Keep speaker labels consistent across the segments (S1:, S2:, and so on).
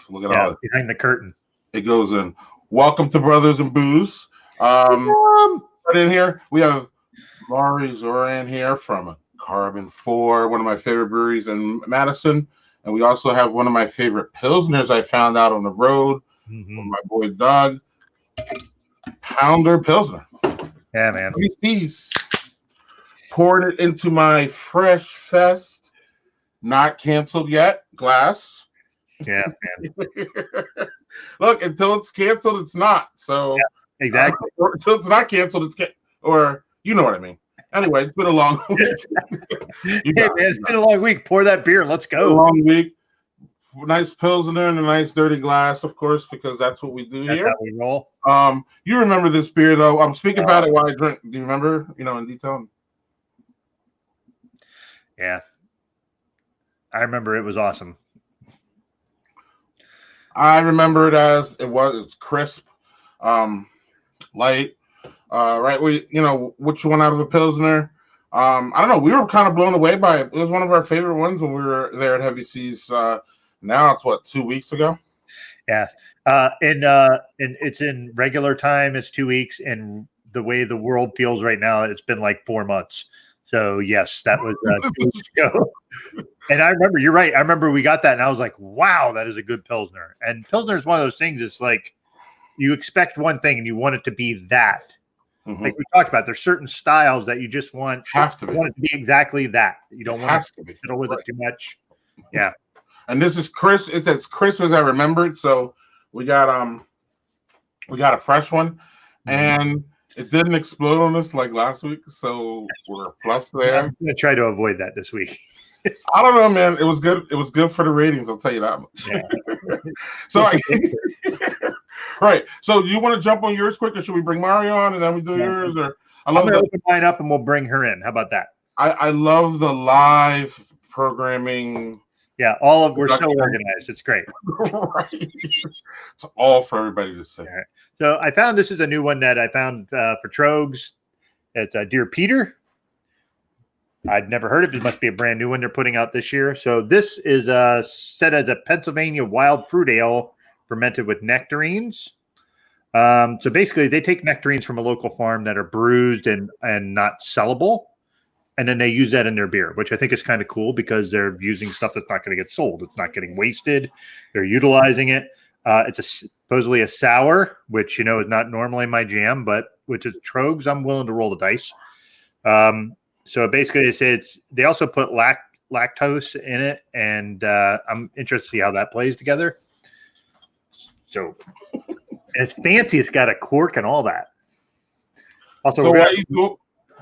S1: Look at all
S2: behind the curtain.
S1: It goes in. Welcome to Brothers and Booze. Right in here, we have Mari Zoran here from Karben4, one of my favorite breweries in Madison. And we also have one of my favorite Pilsners I found out on the road with my boy Doug. Pounder Pilsner.
S2: Yeah, man.
S1: These. Pouring it into my Fresh Fest, not canceled yet, glass.
S2: Yeah, man.
S1: Look, until it's canceled, it's not. So
S2: exactly.
S1: Until it's not canceled, or you know what I mean. Anyway, it's been a long week.
S2: It's been a long week. Pour that beer. Let's go.
S1: A long week. Nice Pilsner in a nice dirty glass, of course, because that's what we do here.
S2: How we roll.
S1: You remember this beer though? I'm speaking about it while I drink. Do you remember? In detail.
S2: Yeah, I remember it was awesome.
S1: I remember it as it was. It's crisp, light. Right, which one out of a Pilsner? I don't know. We were kind of blown away by it. It was one of our favorite ones when we were there at Heavy Seas. Now it's 2 weeks ago.
S2: Yeah, and it's in regular time. It's 2 weeks, and the way the world feels right now, it's been like 4 months. So yes, that was 2 weeks ago. And I remember, you're right. I remember we got that, and I was like, "Wow, that is a good Pilsner." And Pilsner is one of those things. It's like you expect one thing, and you want it to be that. Like we talked about, there's certain styles that you just want it to be exactly that. You don't want to fiddle with it too much. Yeah. And
S1: this is crisp. It's as crisp as I remembered. So we got a fresh one, and it didn't explode on us like last week. So we're plus there.
S2: I'm gonna try to avoid that this week.
S1: I don't know, man. It was good. It was good for the ratings. I'll tell you that much. Yeah. Right. So you want to jump on yours quick, or should we bring Mari on and then we do yours? Or
S2: I'm gonna open mine up and we'll bring her in. How about that?
S1: I love the live programming.
S2: Yeah, we're so organized. It's great.
S1: Right. It's all for everybody to see.
S2: Right. So I found this is a new one that I found for Trogs. It's Dear Peter. I'd never heard of it. It must be a brand new one they're putting out this year. So this is set as a Pennsylvania wild fruit ale fermented with nectarines. So basically, they take nectarines from a local farm that are bruised and not sellable, and then they use that in their beer, which I think is kind of cool because they're using stuff that's not going to get sold. It's not getting wasted. They're utilizing it. It's supposedly a sour, which is not normally my jam, but which is Trogs, I'm willing to roll the dice. So basically, they also put lactose in it, and I'm interested to see how that plays together. So it's fancy. It's got a cork and all that. Also,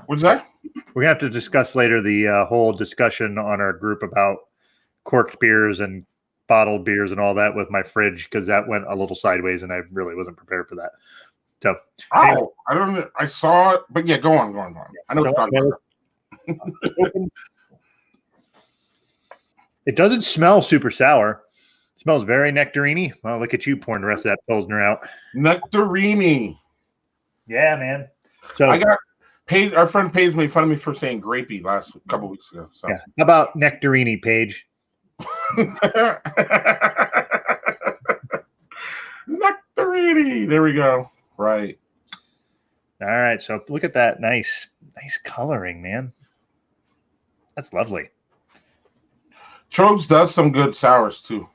S1: what's that?
S2: We're gonna have to discuss later the whole discussion on our group about corked beers and bottled beers and all that with my fridge, because that went a little sideways and I really wasn't prepared for that. So
S1: anyway. I don't know. I saw it, but yeah, go on. I know what you're talking about.
S2: It doesn't smell super sour. It smells very nectarine-y. Well, look at you pouring the rest of that Pilsner out.
S1: Nectarine.
S2: Yeah, man. So
S1: I got paid. Our friend Paige made fun of me for saying grapey couple weeks ago. So
S2: yeah. How about nectarine, Paige?
S1: Nectarine. There we go. Right.
S2: All right. So look at that. Nice coloring, man. That's lovely.
S1: Trogs does some good sours too.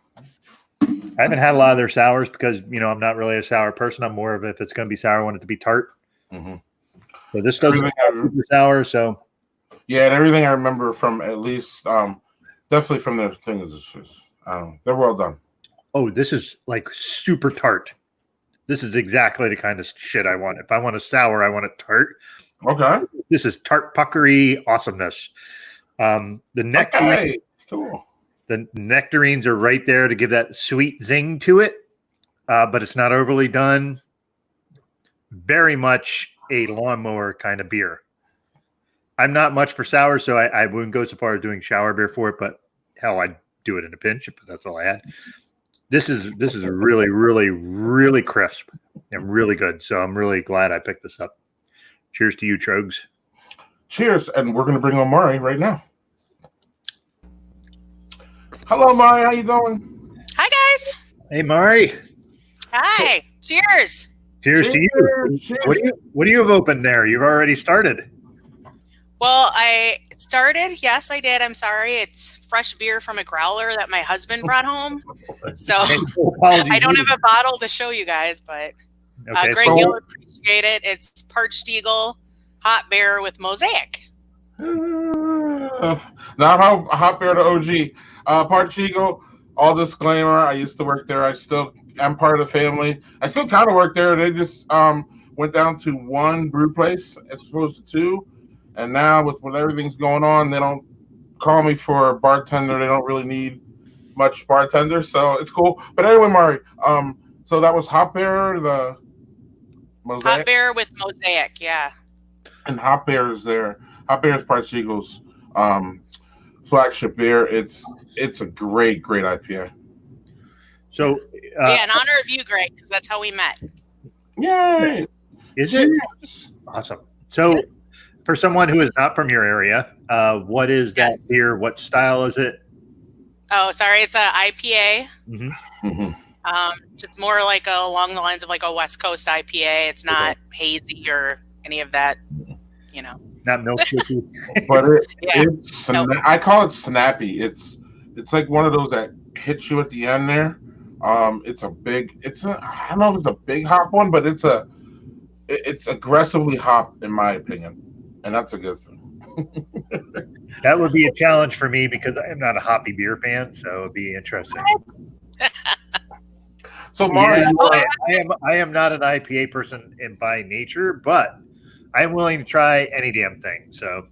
S2: I haven't had a lot of their sours because I'm not really a sour person. I'm more of, if it's going to be sour, I want it to be tart. So this doesn't super sour. So
S1: yeah, and everything I remember from at least definitely from their thing is they're well done.
S2: Oh, this is like super tart. This is exactly the kind of shit I want. If I want a sour, I want it tart.
S1: Okay.
S2: This is tart puckery awesomeness. The nectarine,
S1: cool.
S2: The nectarines are right there to give that sweet zing to it, but it's not overly done. Very much a lawnmower kind of beer. I'm not much for sour, so I wouldn't go so far as doing shower beer for it, but hell, I'd do it in a pinch, but that's all I had. This is really, really, really crisp and really good. So I'm really glad I picked this up. Cheers to you, Trogs.
S1: Cheers. And we're going to bring on Mari right now. Hello, Mari. How you doing?
S3: Hi, guys.
S2: Hey, Mari.
S3: Hi. Cheers.
S2: Cheers to you.
S1: Cheers.
S2: What do you have open there? You've already started.
S3: Well, I started. Yes, I did. I'm sorry. It's fresh beer from a growler that my husband brought home. So I don't have a bottle to show you guys, but Greg, you'll appreciate it. It's Parched Eagle Hot Bear with Mosaic.
S1: Not hot bear to OG. Parched Eagle, all disclaimer, I used to work there. I still am part of the family. I still kind of work there. They just went down to one brew place as opposed to two. And now with everything's going on, they don't call me for a bartender. They don't really need much bartender, so it's cool. But anyway, Mari, so that was hot bear, the Mosaic?
S3: Hot bear with Mosaic, yeah.
S1: And hot bear is there. Hot bear is Parched Eagle's flagship beer. It's a great IPA.
S2: So
S3: yeah, in honor of you, Greg, because that's how we met.
S1: Yay!
S2: Is it? Awesome. So for someone who is not from your area, what is that beer? What style is it?
S3: Oh, sorry, it's a IPA.
S2: Mm-hmm.
S3: Just more like along the lines of like a West Coast IPA. It's not hazy or any of that, you know.
S2: Not milkshakey.
S1: But it's I call it snappy. It's like one of those that hits you at the end there. I don't know if it's a big hop one, but it's aggressively hopped in my opinion, and that's a good thing.
S2: That would be a challenge for me because I am not a hoppy beer fan, so it'd be interesting.
S1: So, Mari,
S2: I am not an IPA person by nature, but I am willing to try any damn thing. So,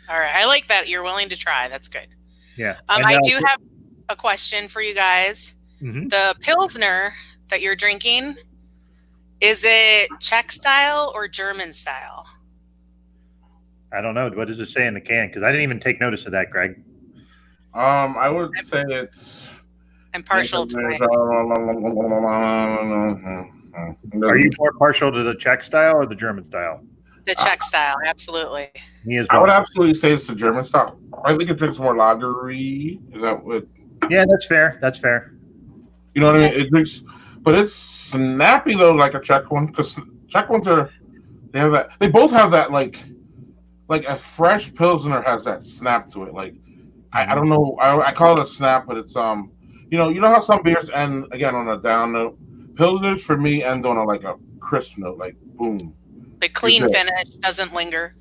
S3: all right, I like that you're willing to try. That's good.
S2: Yeah.
S3: I do have a question for you guys.
S2: Mm-hmm.
S3: The Pilsner that you're drinking, is it Czech style or German style?
S2: I don't know. What does it say in the can? Because I didn't even take notice of that, Greg.
S1: I would say it's.
S3: I'm partial to it.
S2: Are you more partial to the Czech style or the German style?
S3: The Czech style, absolutely.
S2: Me as well.
S1: I would absolutely say it's the German style. I think it drinks more lagery. Is that what?
S2: Yeah, that's fair. That's fair.
S1: You know what I mean? It drinks, but it's snappy though, like a Czech one. Because Czech ones they both have that like a fresh Pilsner has that snap to it. Like I don't know, I call it a snap, but it's you know how some beers end again on a down note. Pilsners for me end on a crisp note, like boom.
S3: The clean finish doesn't linger.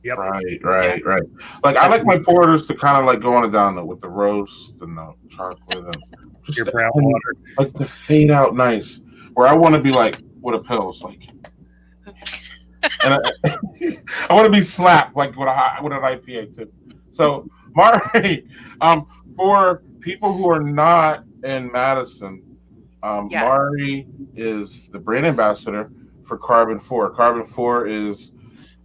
S2: Yep.
S1: Right. Like I like my porters to kind of like go on a down note with the roast and the chocolate and just
S2: your brown water,
S1: like the fade out nice. Where I want to be like with a Pils, like, and I want to be slapped like with an IPA too. So Mari, for people who are not in Madison, Mari is the brand ambassador for Karben4. Karben4 is,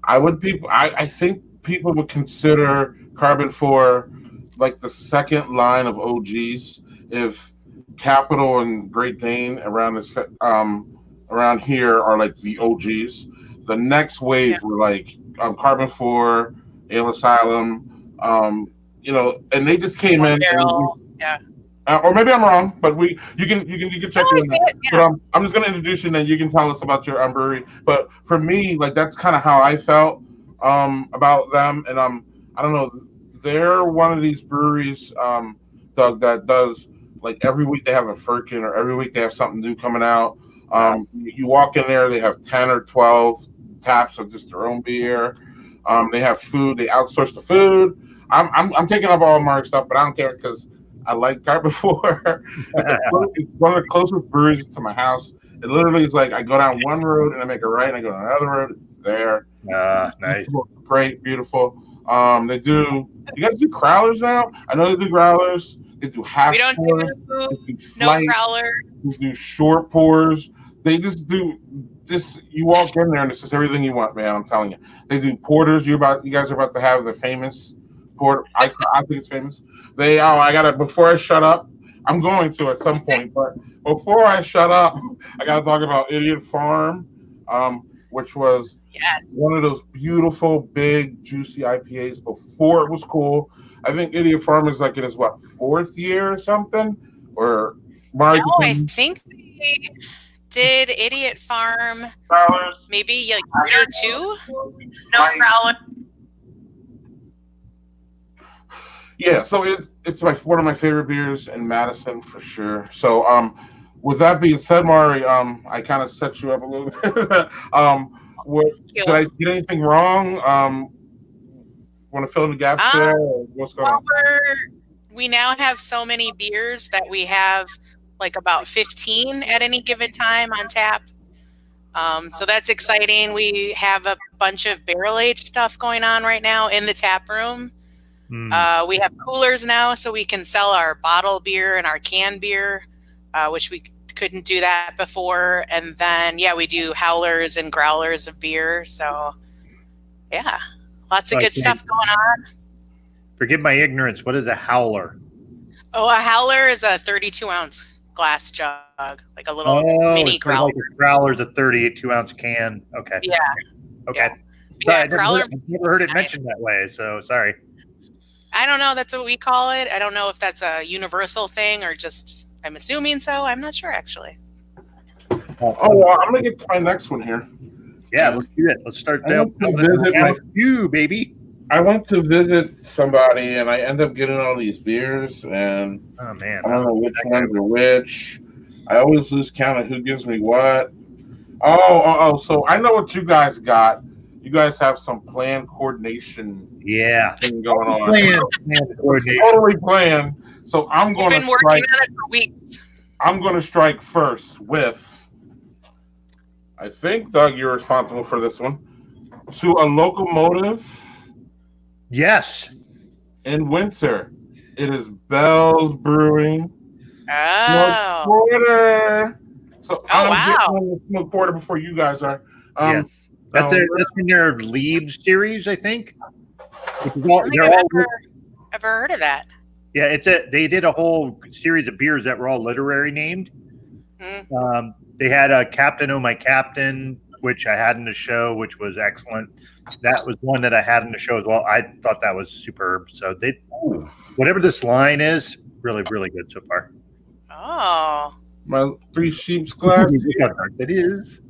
S1: I think people would consider Karben4 like the second line of OGs. If Capital and Great Dane around here are like the OGs, the next wave were like Karben4, Ale Asylum, and they just came in. Or maybe I'm wrong, but you can check it out. But I'm just gonna introduce you, and then you can tell us about your brewery. But for me, like that's kind of how I felt about them, and I don't know, they're one of these breweries, Doug, that does like every week they have a Firkin, or every week they have something new coming out. You walk in there, they have 10 or 12 taps of just their own beer. They have food, they outsource the food. I'm taking up all my stuff, but I don't care because I like Karben4. It's one of the closest breweries to my house. It literally is like I go down one road and I make a right and I go down another road. It's there.
S2: Nice.
S1: Great, beautiful. They do. You guys do crowlers now? I know they do growlers. They do half.
S3: We don't
S1: pours,
S3: do no growlers.
S1: They do short pours. They just do this. You walk in there and it's just everything you want, man. I'm telling you. They do porters. You guys are about to have the famous porter. I think it's famous. I gotta, before I shut up, I'm going to at some point, but before I shut up, I gotta talk about Idiot Farm, which was one of those beautiful, big, juicy IPAs before it was cool. I think Idiot Farm is like in its fourth year or something, or Mari,
S3: No, I think they did Idiot Farm maybe like year or two.
S4: No growler.
S1: Yeah, so it's one of my favorite beers in Madison for sure. So with that being said, Mari, I kind of set you up a little bit. Did I get anything wrong? Want to fill in the gaps there? Or what's going on?
S3: We now have so many beers that we have like about 15 at any given time on tap. So that's exciting. We have a bunch of barrel-aged stuff going on right now in the tap room. We have coolers now, so we can sell our bottle beer and our canned beer, which we couldn't do that before. And then, we do howlers and growlers of beer. So, lots of good stuff going on.
S2: Forgive my ignorance. What is a howler?
S3: Oh, a howler is a 32-ounce glass jug, like a little mini growler.
S2: Like a growler's a 32-ounce can. Okay.
S3: Yeah.
S2: Okay.
S3: Yeah,
S2: I've never heard it mentioned that way, so sorry.
S3: I don't know. That's what we call it. I don't know if that's a universal thing or just, I'm assuming so. I'm not sure, actually.
S1: I'm going to get to my next one here.
S2: Yeah, let's do it. Let's start down. Baby.
S1: I went to visit somebody, and I end up getting all these beers, and
S2: oh man,
S1: I don't know which ones are which. I always lose count of who gives me what. So I know what you guys got. You guys have some planned coordination thing going on.
S2: Planned coordination.
S1: Totally planned. So I'm going to
S3: been working on it for weeks.
S1: I'm going to strike first with, I think, Doug, you're responsible for this one, to a locomotive.
S2: Yes.
S1: In winter, it is Bell's Brewing.
S3: Oh.
S1: Porter. So I'm
S3: wow.
S1: getting the smoke porter before you guys are.
S2: That's in their Leaves series, I think.
S3: I don't think I've ever heard of that.
S2: Yeah, they did a whole series of beers that were all literary named. They had a Captain Oh My Captain, which I had in the show, which was excellent. That was one that I had in the show as well. I thought that was superb. So whatever this line is, really, really good so far.
S3: Oh.
S1: My Three Sheep's glass.
S2: It is.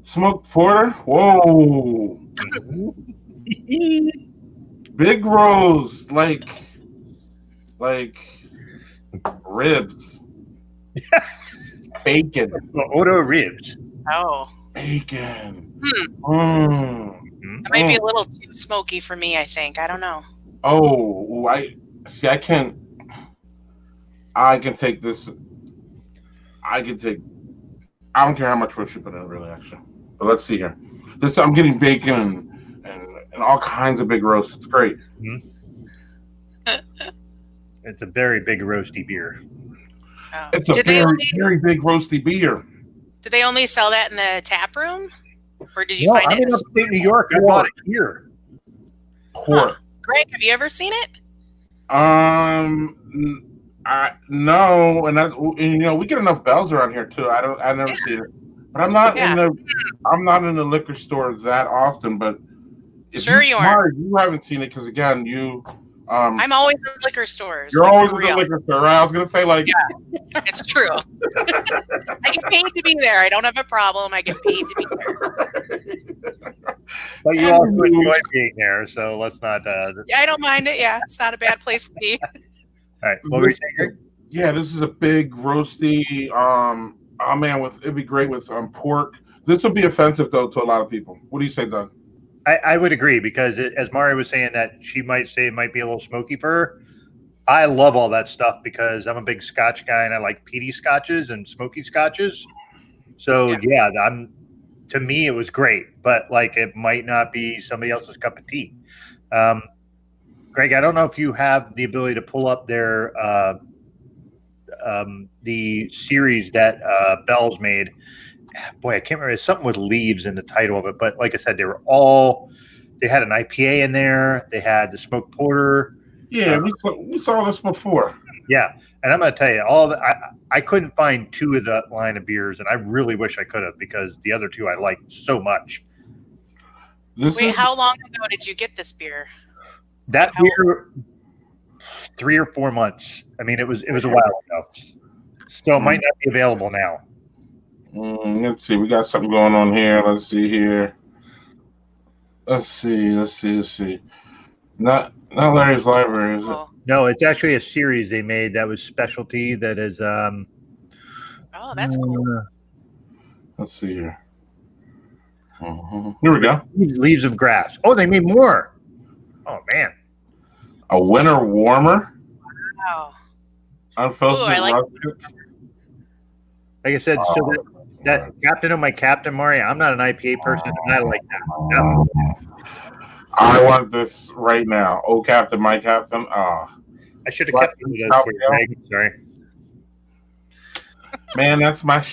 S1: Smoked porter. Whoa. Big roast, like ribs. Bacon.
S2: Auto ribs.
S3: Oh.
S1: Bacon.
S3: That might be a little too smoky for me, I think. I don't know.
S1: Oh, I can take this. I don't care how much roast you put in it, really, actually. But let's see here. I'm getting bacon and all kinds of big roasts. It's great.
S2: It's a very big roasty beer.
S3: Oh.
S1: It's a very big roasty beer.
S3: Did they only sell that in the tap room? Or did you find it in
S2: upstate New York? I bought it here.
S3: Greg, have you ever seen it?
S1: No, and we get enough Bells around here too. I've never seen it, but I'm not in the liquor store that often. But
S3: sure you are.
S1: You haven't seen it because again,
S3: I'm always in liquor stores.
S1: You're always in the liquor store, right? I was gonna say
S3: it's true. I get paid to be there. I don't have a problem. I get paid to be there.
S2: But you also enjoy being there, so let's not.
S3: I don't mind it. Yeah, it's not a bad place to be.
S2: All right, what were you saying?
S1: Yeah, this is a big roasty. It'd be great with pork. This would be offensive though to a lot of people. What do you say, Doug?
S2: I would agree because as Mari was saying that she might say it might be a little smoky for her. I love all that stuff because I'm a big Scotch guy and I like peaty Scotches and smoky Scotches. So to me it was great, but it might not be somebody else's cup of tea. Greg, I don't know if you have the ability to pull up their the series that Bell's made. Boy, I can't remember. It's something with leaves in the title of it, but like I said, they had an IPA in there. They had the smoked porter.
S1: Yeah, we saw this before.
S2: Yeah, and I'm going to tell you, I couldn't find two of that line of beers, and I really wish I could have because the other two I liked so much.
S3: How long ago did you get this beer?
S2: That beer, 3 or 4 months. I mean, it was a while ago, so it might not be available now.
S1: Let's see. We got something going on here. Let's see here. Let's see. Not Larry's Library, is it?
S2: No, it's actually a series they made that was specialty. That is.
S3: Oh, that's cool.
S1: Let's see here. Here we go.
S2: Leaves of Grass. Oh, they made more. Oh man.
S1: A winter warmer.
S3: Wow.
S1: Unfiltered.
S3: I like.
S2: Like I said, so that Captain of my Captain, Mari. I'm not an IPA person, and I like that. No.
S1: I want this right now. Oh, Captain, my Captain.
S2: I should have kept it for you, Greg. Sorry.
S1: Man, that's my.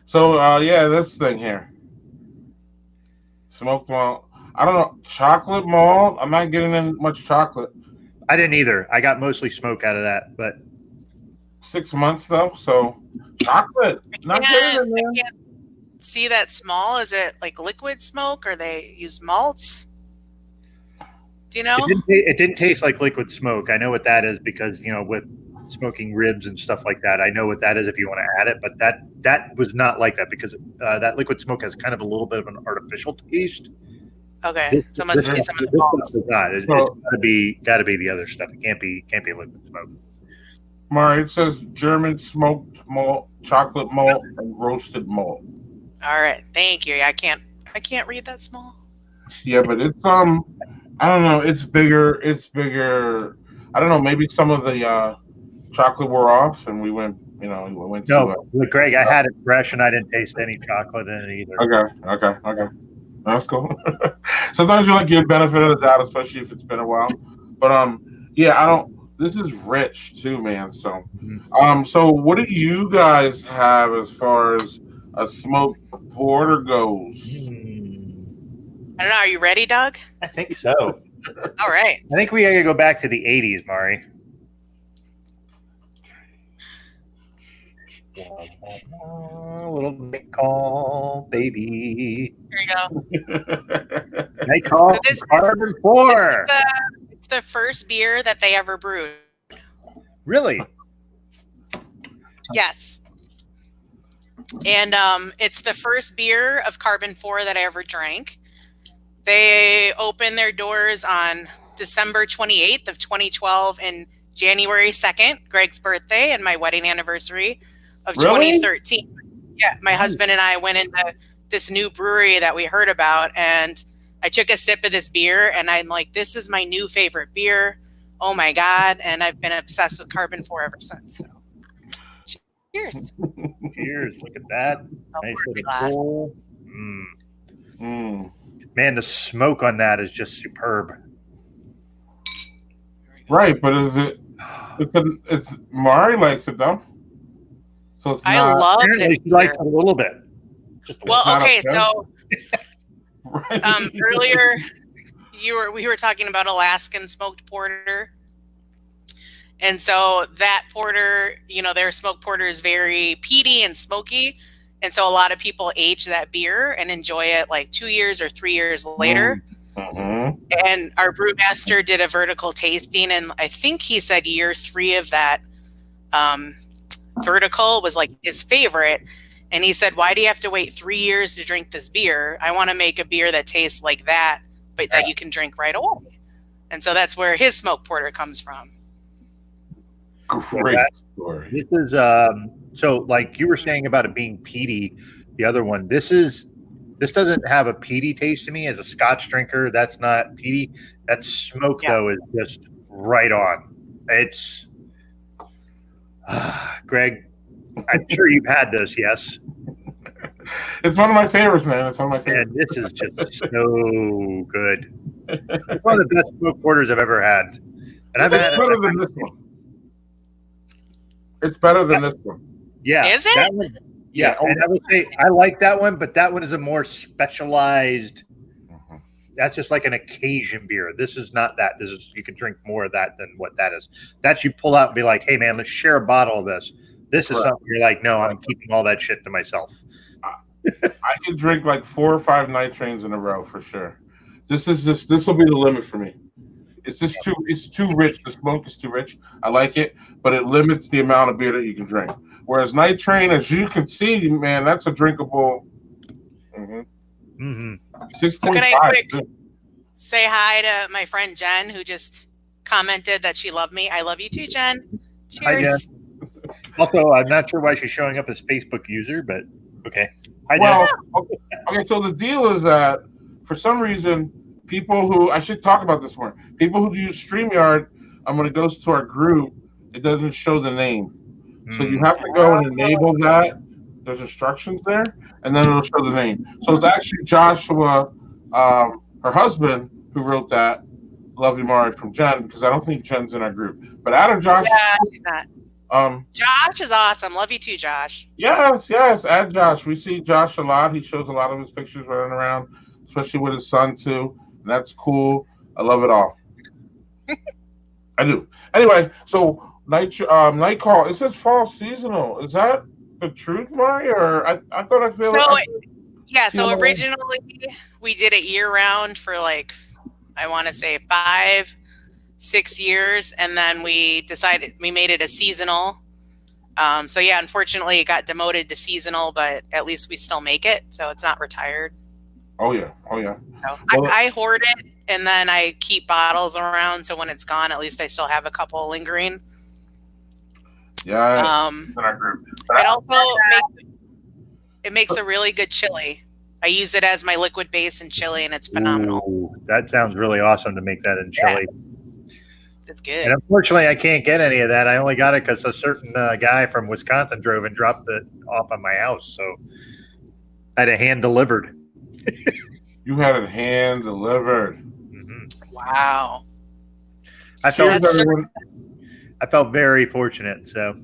S1: So yeah, this thing here. Smoked malt. I don't know. Chocolate malt. I'm not getting in much chocolate.
S2: I didn't either. I got mostly smoke out of that, but
S1: 6 months though. So chocolate. Not getting in there.
S3: I can't see that small. Is it like liquid smoke, or they use malts? Do you know?
S2: It didn't taste like liquid smoke. I know what that is because with smoking ribs and stuff like that, I know what that is if you want to add it. But that was not like that because that liquid smoke has kind of a little bit of an artificial taste.
S3: Okay, so it must be some of the malts.
S2: It's got to be the other stuff. It can't be liquid smoke.
S1: Mari, it says German smoked malt, chocolate malt, and roasted malt.
S3: All right, thank you. I can't read that small.
S1: Yeah, but it's I don't know. It's bigger. I don't know. Maybe some of the chocolate wore off, and we went.
S2: No, look, Greg, I had it fresh, and I didn't taste any chocolate in it either.
S1: Okay. That's cool. Sometimes you get benefit of the doubt, especially if it's been a while. But yeah, I don't. This is rich too, man. So, so what do you guys have as far as a smoked porter goes?
S3: I don't know. Are you ready, Doug?
S2: I think so.
S3: All right.
S2: I think we gotta go back to the 80s, Mari. A little night call, baby.
S3: Here we go.
S2: Night call. So Karben4.
S3: It's the first beer that they ever brewed.
S2: Really?
S3: Yes. And it's the first beer of Karben4 that I ever drank. They opened their doors on December 28th of 2012 and January 2nd, Greg's birthday and my wedding anniversary of 2013. Yeah, my husband and I went into this new brewery that we heard about, and I took a sip of this beer, and I'm like, this is my new favorite beer. Oh my God. And I've been obsessed with Karben4 ever since. So cheers.
S2: Cheers. Look at that. Nice little bowl. Man, the smoke on that is just superb.
S1: Right, but is it? It's Mari likes it though. So it's
S3: I love it.
S2: She likes it a little bit.
S3: Okay, so
S1: right.
S3: Earlier we were talking about Alaskan smoked porter. And so that porter, their smoked porter is very peaty and smoky. And so a lot of people age that beer and enjoy it like 2 years or 3 years later.
S1: Mm-hmm.
S3: And our brewmaster did a vertical tasting, and I think he said year 3 of that vertical was like his favorite. And he said, why do you have to wait 3 years to drink this beer? I want to make a beer that tastes like that, but that you can drink right away. And so that's where his smoked porter comes from.
S1: Great story.
S2: This is so like you were saying about it being peaty. The other one, this doesn't have a peaty taste to me as a Scotch drinker. That's not peaty. That smoke though is just right on. It's Greg, I'm sure you've had this, yes.
S1: It's one of my favorites, man. It's one of my favorites.
S2: And this is just so good. It's one of the best smoked porters I've ever had. And I've had
S1: better than this one. It's better than this one.
S2: Yeah.
S3: Is it?
S2: One, yeah. And I would say I like that one, but that one is a more specialized. That's just like an occasion beer. This is not that. This is, you can drink more of that than what that is. That's you pull out and be like, hey man, let's share a bottle of this. This is something you're like, no, I'm keeping all that shit to myself.
S1: I can drink like 4 or 5 night trains in a row for sure. This will be the limit for me. It's just it's too rich. The smoke is too rich. I like it, but it limits the amount of beer that you can drink. Whereas Night Train, as you can see, man, that's a drinkable. 6.5.
S3: So can I quick say hi to my friend Jen, who just commented that she loved me. I love you too, Jen. Cheers.
S2: Hi, Jen. Also, I'm not sure why she's showing up as Facebook user, but okay. Hi, Jen.
S1: Okay, so the deal is that for some reason, people who I should talk about this more. People who use StreamYard, when it goes to our group, it doesn't show the name. So you have to go and enable that. There's instructions there, and then it'll show the name. So it's actually Joshua, her husband, who wrote that. Love you, Mari, from Jen, because I don't think Jen's in our group. But out of Josh.
S3: Yeah, she's not. Josh is awesome. Love you too, Josh.
S1: Yes. Add Josh. We see Josh a lot. He shows a lot of his pictures running around, especially with his son too. And that's cool. I love it all. I do. Anyway, so night call. It says fall seasonal. Is that the truth, Mari? Or I thought I feel.
S3: So originally we did it year round for like, I want to say 5-6 years, and then we decided we made it a seasonal. So yeah, unfortunately it got demoted to seasonal, but at least we still make it, so it's not retired.
S1: Oh yeah.
S3: So I hoard it, and then I keep bottles around, so when it's gone, at least I still have a couple lingering.
S1: Yeah.
S3: It also makes a really good chili. I use it as my liquid base in chili, and it's phenomenal.
S2: Ooh, that sounds really awesome to make that in chili.
S3: Yeah. It's good.
S2: And unfortunately, I can't get any of that. I only got it because a certain guy from Wisconsin drove and dropped it off on my house. So I had it hand delivered.
S1: You had it hand delivered.
S2: Mm-hmm.
S3: Wow.
S2: I felt very fortunate.
S1: So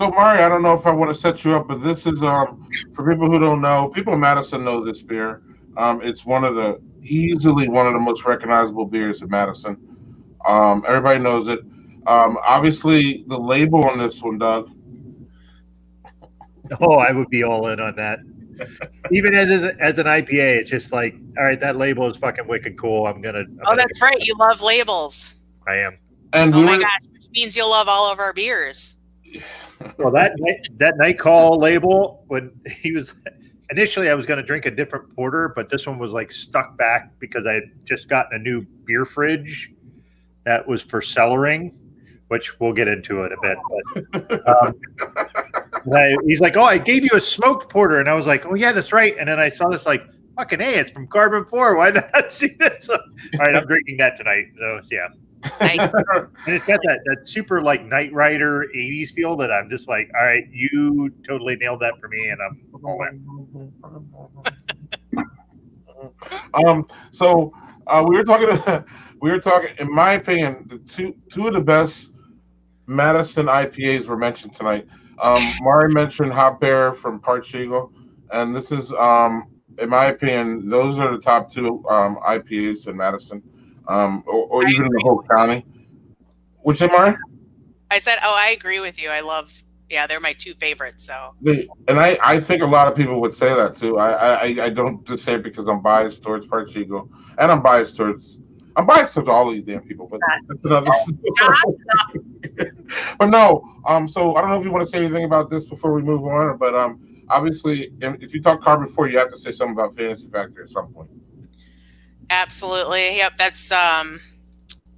S1: Mari, I don't know if I want to set you up, but this is for people who don't know. People in Madison know this beer. It's easily one of the most recognizable beers in Madison. Everybody knows it. Obviously, the label on this one, Doug.
S2: Oh, I would be all in on that. Even as an IPA, it's just like, all right, that label is fucking wicked cool.
S3: That's right. You love labels.
S2: I am.
S1: And
S3: my gosh, which means you'll love all of our beers.
S2: Well, that night call label, when he was initially, I was going to drink a different porter, but this one was like stuck back because I had just gotten a new beer fridge that was for cellaring, which we'll get into it a bit. But he's like, "Oh, I gave you a smoked porter," and I was like, "Oh yeah, that's right." And then I saw this like, "Fucking hey, it's from Karben4. Why not see this?" All right, I'm drinking that tonight. So yeah.
S3: Nice.
S2: And it's got that super like Knight Rider 80s feel that I'm just like, all right, you totally nailed that for me, and I'm all in.
S1: So we were talking. In my opinion, the two of the best Madison IPAs were mentioned tonight. Mari mentioned Hop Bear from Parched Eagle, and this is, in my opinion, those are the top two IPAs in Madison. Or even in the whole county. Which am I?
S3: I said, I agree with you. They're my two favorites. So.
S1: And I think a lot of people would say that too. I don't just say it because I'm biased towards Parched Eagle, and I'm biased towards all of these damn people. But that's another story. But no. So I don't know if you want to say anything about this before we move on. But obviously, if you talk Karben4, you have to say something about Fantasy Factory at some point.
S3: Absolutely. Yep. That's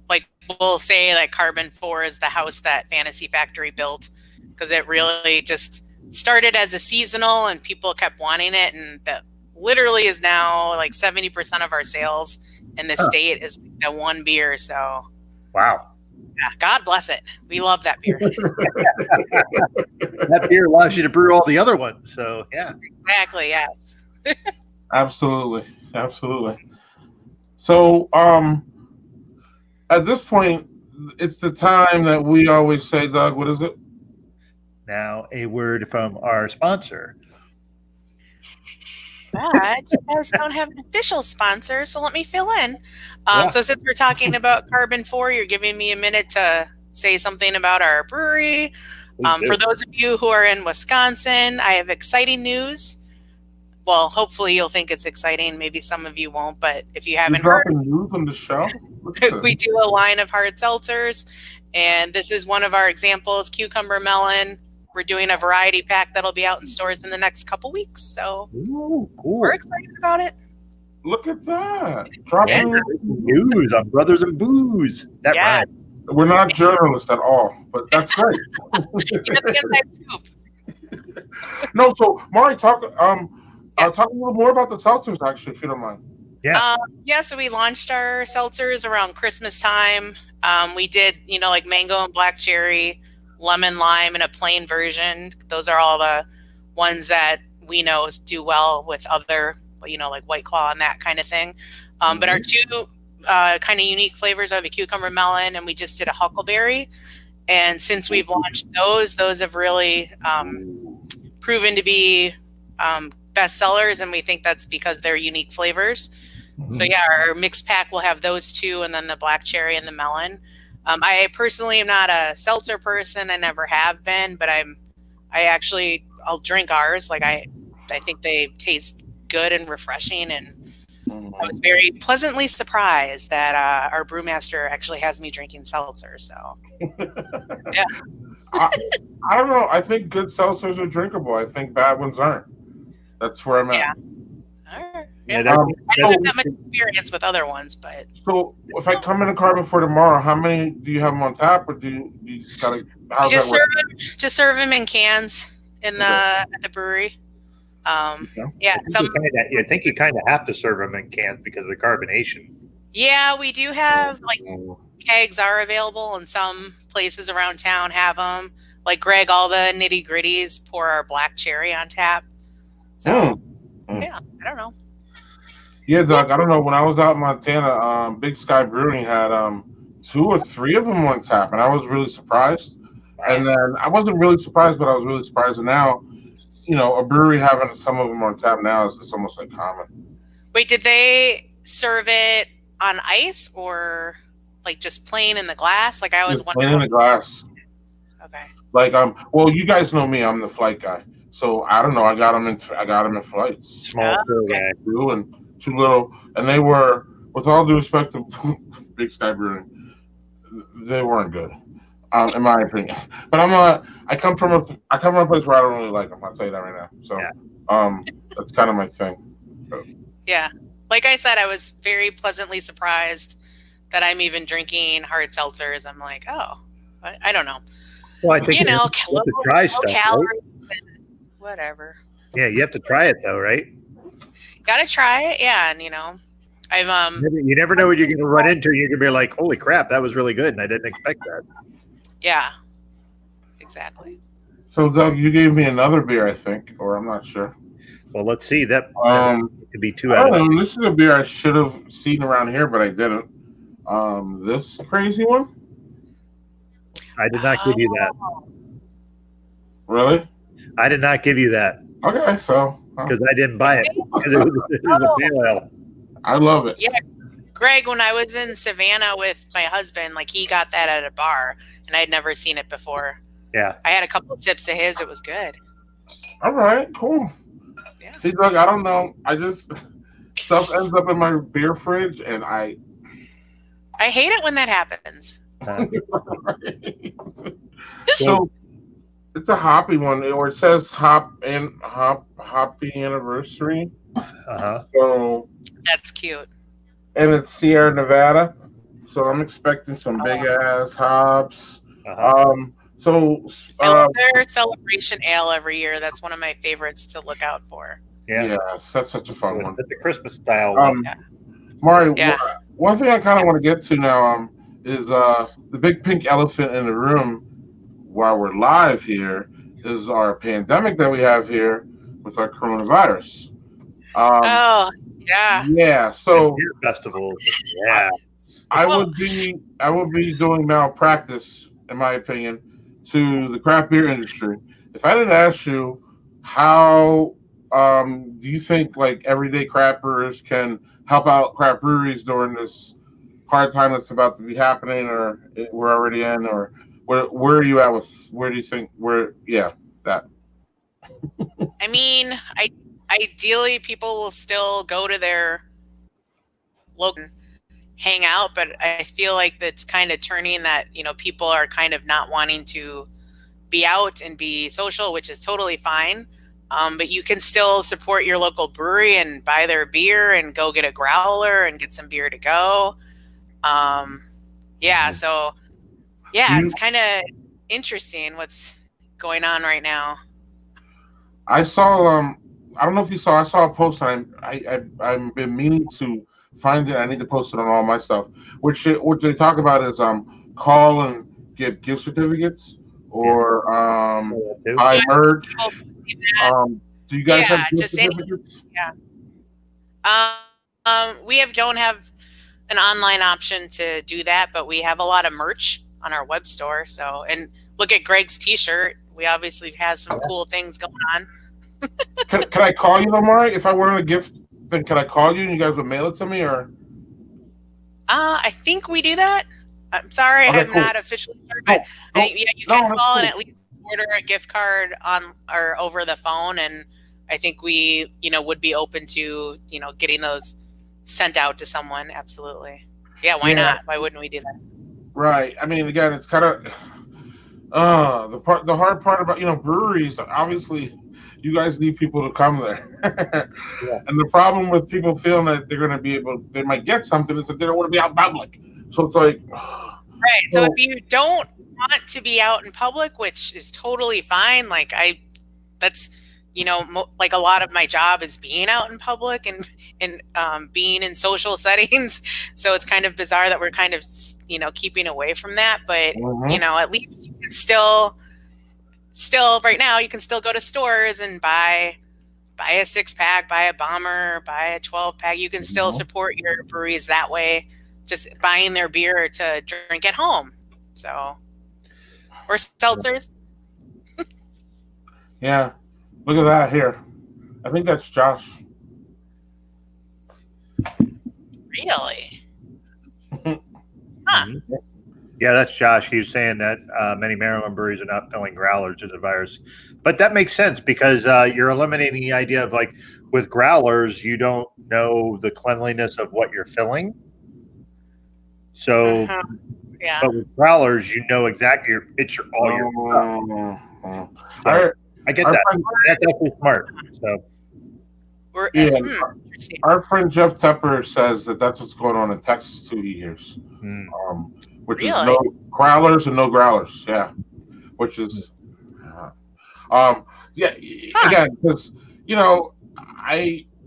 S3: like we'll say that Karben4 is the house that Fantasy Factory built, because it really just started as a seasonal and people kept wanting it, and that literally is now like 70% of our sales in the state is the one beer. So
S2: wow.
S3: Yeah, God bless it. We love that beer.
S2: That beer allows you to brew all the other ones. So yeah.
S3: Exactly, yes.
S1: Absolutely. So, at this point, it's the time that we always say, Doug, what is it?
S2: Now, a word from our sponsor.
S3: But you guys don't have an official sponsor, so let me fill in. So since we're talking about Karben4, you're giving me a minute to say something about our brewery. For those of you who are in Wisconsin, I have exciting news. well, hopefully you'll think it's exciting. Maybe some of you won't, but if you haven't
S1: You're
S3: heard,
S1: dropping news on the show.
S3: we do a line of hard seltzers, and this is one of our examples, cucumber melon. We're doing a variety pack that'll be out in stores in the next couple weeks, so
S2: Ooh, cool.
S3: we're excited about it.
S1: Look at that. Dropping
S2: news on Brothers and Booze. That rhymes.
S1: We're not journalists at all, but that's great.
S3: The inside scoop.
S1: No, so Mari, talk a little more about the seltzers, actually, if you don't mind.
S2: Yeah.
S3: So we launched our seltzers around Christmas time. We did, like mango and black cherry, lemon lime, and a plain version. Those are all the ones that we know do well with other, like White Claw and that kind of thing. But our two kind of unique flavors are the cucumber melon, and we just did a huckleberry. And since we've launched those have really proven to be best sellers, and we think that's because they're unique flavors. So our mixed pack will have those two, and then the black cherry and the melon. I personally am not a seltzer person. I never have been, but I'll drink ours. Like I think they taste good and refreshing, and I was very pleasantly surprised that our brewmaster actually has me drinking seltzer. So yeah.
S1: I don't know. I think good seltzers are drinkable. I think bad ones aren't. That's where I'm at.
S3: Yeah. All right.
S2: Yeah,
S3: I don't have that much experience with other ones, but
S1: so if I come into Karben4 tomorrow, how many do you have them on tap, or do you just gotta? How's that work?
S3: Just serve them in cans at the brewery.
S2: I think you kind of have to serve them in cans because of the carbonation.
S3: Yeah, we do have kegs are available, and some places around town have them. Like Greg, all the nitty gritties pour our black cherry on tap. So yeah, I don't know.
S1: Yeah, Doug, I don't know. When I was out in Montana, Big Sky Brewing had 2 or 3 of them on tap, and I was really surprised. And then I wasn't really surprised, but I was really surprised. And now, a brewery having some of them on tap now is just almost like common.
S3: Wait, did they serve it on ice or like just plain in the glass? Like I always wondered.
S1: Plain in the glass.
S3: Okay.
S1: Like well, you guys know me. I'm the flight guy, so I don't know. I got them in flights.
S2: Small
S1: guy. And 2 little, and they were, with all due respect to Big Sky Brewing, they weren't good, in my opinion. But I come from a place where I don't really like them. I'll tell you that right now. So, that's kind of my thing.
S3: Yeah, like I said, I was very pleasantly surprised that I'm even drinking hard seltzers. I'm like, oh, I don't know.
S2: Well, I think you have to try stuff,
S3: calories, right? Whatever.
S2: Yeah, you have to try it though, right?
S3: Gotta try it, yeah. And I've
S2: you never know what you're gonna run into. You're gonna be like, holy crap, that was really good, and I didn't expect that.
S3: Yeah, exactly.
S1: So Doug, you gave me another beer, I think, or I'm not sure.
S2: Well, let's see. That could be 2
S1: I
S2: out
S1: don't
S2: of
S1: know. This is a beer I should have seen around here, but I didn't. This crazy one?
S2: I did not give you that.
S1: Really?
S2: I did not give you that.
S1: Okay, so
S2: because I didn't buy it. Because it was a pale ale.
S1: I love it.
S3: Yeah, Greg, when I was in Savannah with my husband, like he got that at a bar, and I'd never seen it before.
S2: Yeah,
S3: I had a couple of sips of his. It was good.
S1: All right, cool. Yeah. See, Doug, I don't know. I just stuff ends up in my beer fridge, and I
S3: hate it when that happens.
S1: So it's a hoppy one, or it says hoppy anniversary. So
S3: that's cute.
S1: And it's Sierra Nevada, so I'm expecting some big ass hops. So
S3: their celebration ale every year. That's one of my favorites to look out for.
S1: Yeah, yes, that's such a fun one.
S2: That's the Christmas style one.
S1: Mari, one thing I kind of want to get to now is the big pink elephant in the room while we're live here is our pandemic that we have here with our coronavirus. Yeah. So
S2: beer festival. Yeah.
S1: I would be doing malpractice, in my opinion, to the craft beer industry if I didn't ask you how do you think like everyday craft brewers can help out craft breweries during this hard time that's about to be happening, or we're already in, or where are you at with, where do you think that?
S3: I mean, ideally people will still go to their local hang out, but I feel like that's kind of turning that, people are kind of not wanting to be out and be social, which is totally fine. But you can still support your local brewery and buy their beer and go get a growler and get some beer to go. So it's kind of interesting what's going on right now.
S1: I saw I don't know if you saw. I saw a post, and I've been meaning to find it. I need to post it on all my stuff. Which they talk about is call and get gift certificates or buy merch. Do you guys have gift certificates?
S3: We don't have an online option to do that, but we have a lot of merch on our web store. So, and look at Greg's T-shirt. We obviously have some cool things going on.
S1: Can I call you, Mari? If I wanted a gift, then can I call you and you guys would mail it to me, or?
S3: I think we do that. I'm sorry, I'm not officially sure, but you can call and at least order a gift card on or over the phone, and I think we, would be open to, getting those sent out to someone. Absolutely. Yeah, why not? Why wouldn't we do that?
S1: Right. I mean, again, it's kind of the hard part about breweries. Obviously, you guys need people to come there, and the problem with people feeling that they're going to they might get something is that they don't want to be out in public. So it's like,
S3: right. So if you don't want to be out in public, which is totally fine, like that's like a lot of my job is being out in public and being in social settings. So it's kind of bizarre that we're kind of, keeping away from that. But, at least you can still right now, you can still go to stores and buy a 6-pack, buy a bomber, buy a 12-pack. You can still support your breweries that way, just buying their beer to drink at home. So, or seltzers.
S1: Yeah. Look at that here. I think that's Josh.
S3: Really?
S2: Huh. Yeah, that's Josh. He was saying that many Maryland breweries are not filling growlers due to the virus. But that makes sense because you're eliminating the idea of, like, with growlers, you don't know the cleanliness of what you're filling. So, but with growlers, you know exactly all your stuff. I get that. That's actually smart. So,
S1: our friend Jeff Tepper says that's what's going on in Texas too. He hears, which is no growlers and no growlers. Yeah, which is, again, because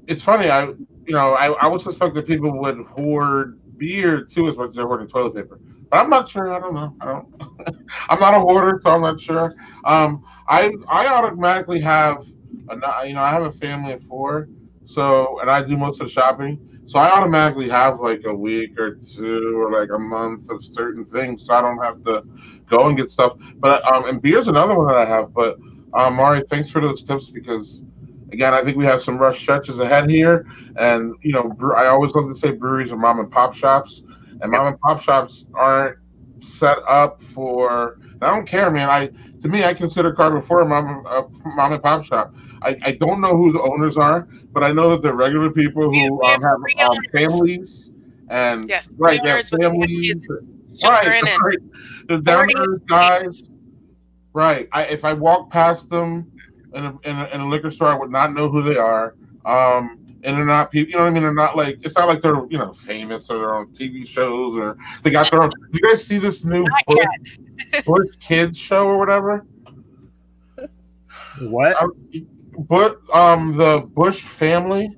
S1: it's funny. I would suspect that people would hoard beer too as much as they're hoarding toilet paper. But I'm not sure. I don't know. I'm not a hoarder, so I'm not sure. I automatically have I have a family of 4, so, and I do most of the shopping. So I automatically have like a week or 2 or like a month of certain things, so I don't have to go and get stuff. But and beer's another one that I have. But Mari, thanks for those tips because, again, I think we have some rough stretches ahead here. And I always love to say breweries are mom and pop shops. And mom and pop shops aren't set up for. I don't care, man. To me, I consider Karben4 a mom and pop shop. I don't know who the owners are, but I know that they're regular people who have families and they have families, right? The down guys, right? If I walk past them in a liquor store, I would not know who they are. And they're not people, what I mean? They're not like, it's not like they're, famous or they're on TV shows or they got their own. Do you guys see this new Bush Kids show or whatever?
S2: What?
S1: But the Bush family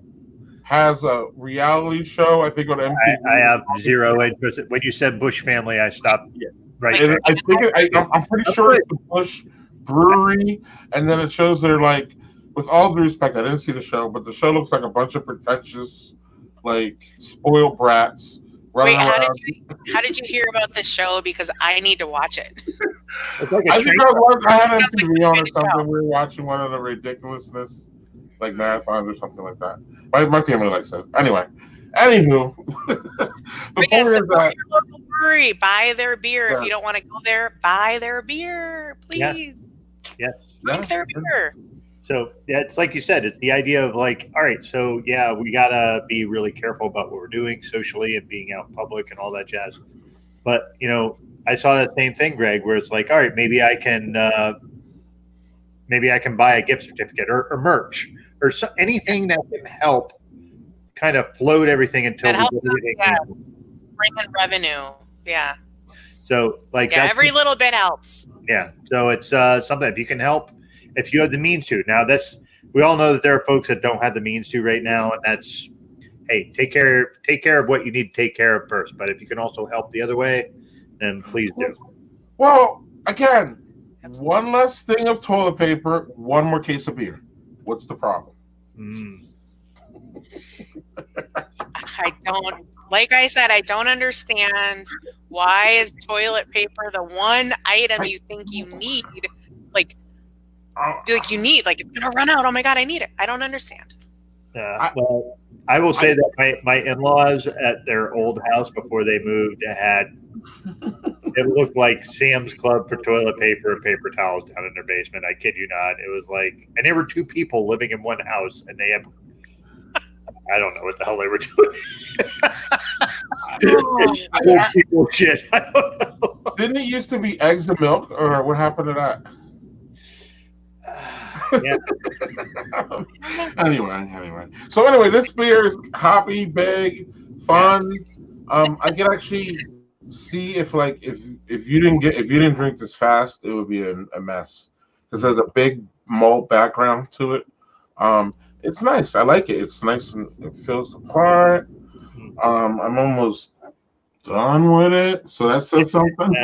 S1: has a reality show, I think, on MTV.
S2: I have zero interest. When you said Bush family, I stopped. Right.
S1: And I'm pretty sure it's the Bush Brewery, and then it shows they're like, with all due respect, I didn't see the show, but the show looks like a bunch of pretentious, like, spoiled brats.
S3: Wait, how did you hear about this show? Because I need to watch it.
S1: I think I had MTV on or something. We were watching one of the ridiculousness, like marathons or something like that. My family likes it. Anyww, the point is that
S3: your local brewery, buy their beer. If you don't want to go there, buy their beer, please.
S2: Yeah.
S3: Drink their beer.
S2: So yeah, it's like you said, it's the idea of like, all right, so yeah, we gotta be really careful about what we're doing socially and being out in public and all that jazz. But I saw that same thing, Greg, where it's like, all right, maybe I can buy a gift certificate or merch or anything that can help kind of float everything until
S3: that helps us, bring in revenue. Yeah.
S2: So like
S3: every little bit helps.
S2: Yeah. So it's something if you can help, if you have the means to. Now we all know that there are folks that don't have the means to right now, and that's hey, take care of what you need to take care of first. But if you can also help the other way, then please do.
S1: Well, again, one less thing of toilet paper, one more case of beer. What's the problem?
S3: Like I said, I don't understand why is toilet paper the one item you think you need? Like you need, like it's gonna run out. Oh my God, I need it. I don't understand.
S2: Well, I will say that my in-laws at their old house before they moved it looked like Sam's Club for toilet paper and paper towels down in their basement. I kid you not. It was like, and there were two people living in one house, and they had, I don't know what the hell they were doing. Shit. I don't know.
S1: Didn't it used to be eggs and milk, or what happened to that?
S2: Yeah.
S1: Anyway. So anyway, this beer is hoppy, big, fun. I can actually see if you didn't drink this fast, it would be a mess because there's a big malt background to it. It's nice. I like it. It's nice and it fills the part. I'm almost done with it, so that says something.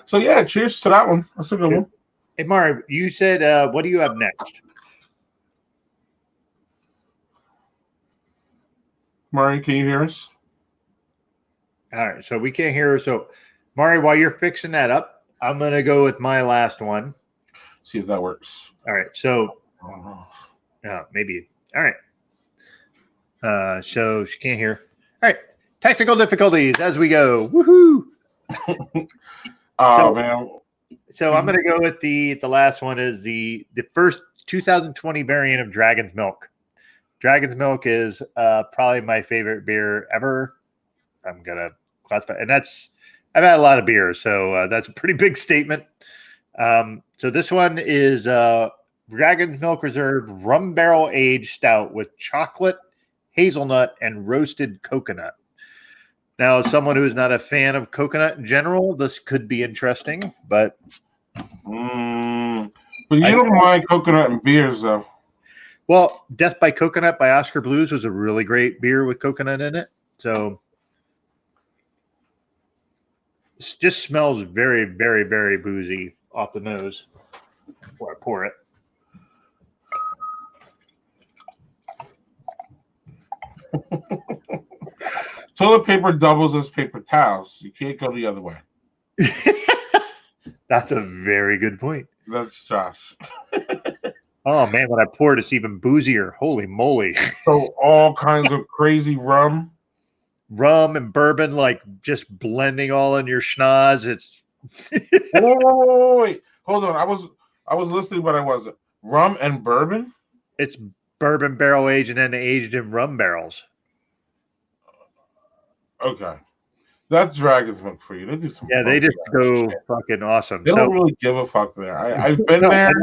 S1: So yeah, cheers to that one. That's a good one.
S2: Hey, Mari, you said, what do you have next?
S1: Mari, can you hear us?
S2: All right, so we can't hear her. So, Mari, while you're fixing that up, I'm going to go with my last one.
S1: See if that works.
S2: All right, so maybe. All right. So she can't hear. All right, technical difficulties as we go. Woohoo!
S1: Man.
S2: So I'm going to go with the last one is the first 2020 variant of Dragon's Milk. Dragon's Milk is probably my favorite beer ever. I'm going to classify, and I've had a lot of beers, so that's a pretty big statement. So this one is Dragon's Milk Reserve Rum Barrel Aged Stout with chocolate, hazelnut, and roasted coconut. Now, as someone who is not a fan of coconut in general, this could be interesting, but
S1: you don't mind coconut in beers, though.
S2: Well, Death by Coconut by Oscar Blues was a really great beer with coconut in it. So it just smells very, very, very boozy off the nose before I pour it.
S1: Toilet paper doubles as paper towels. You can't go the other way.
S2: That's a very good point.
S1: That's Josh.
S2: Oh, man, when I pour it, it's even boozier. Holy moly.
S1: So all kinds of crazy rum.
S2: Rum and bourbon, like just blending all in your schnoz. It's
S1: wait. Hold on. I was listening, but I wasn't. Rum and bourbon?
S2: It's bourbon barrel aged and then aged in rum barrels.
S1: Okay. That's Dragon's Milk for you. They do some.
S2: Yeah, they just go fucking awesome.
S1: They don't really give a fuck there. I've been there.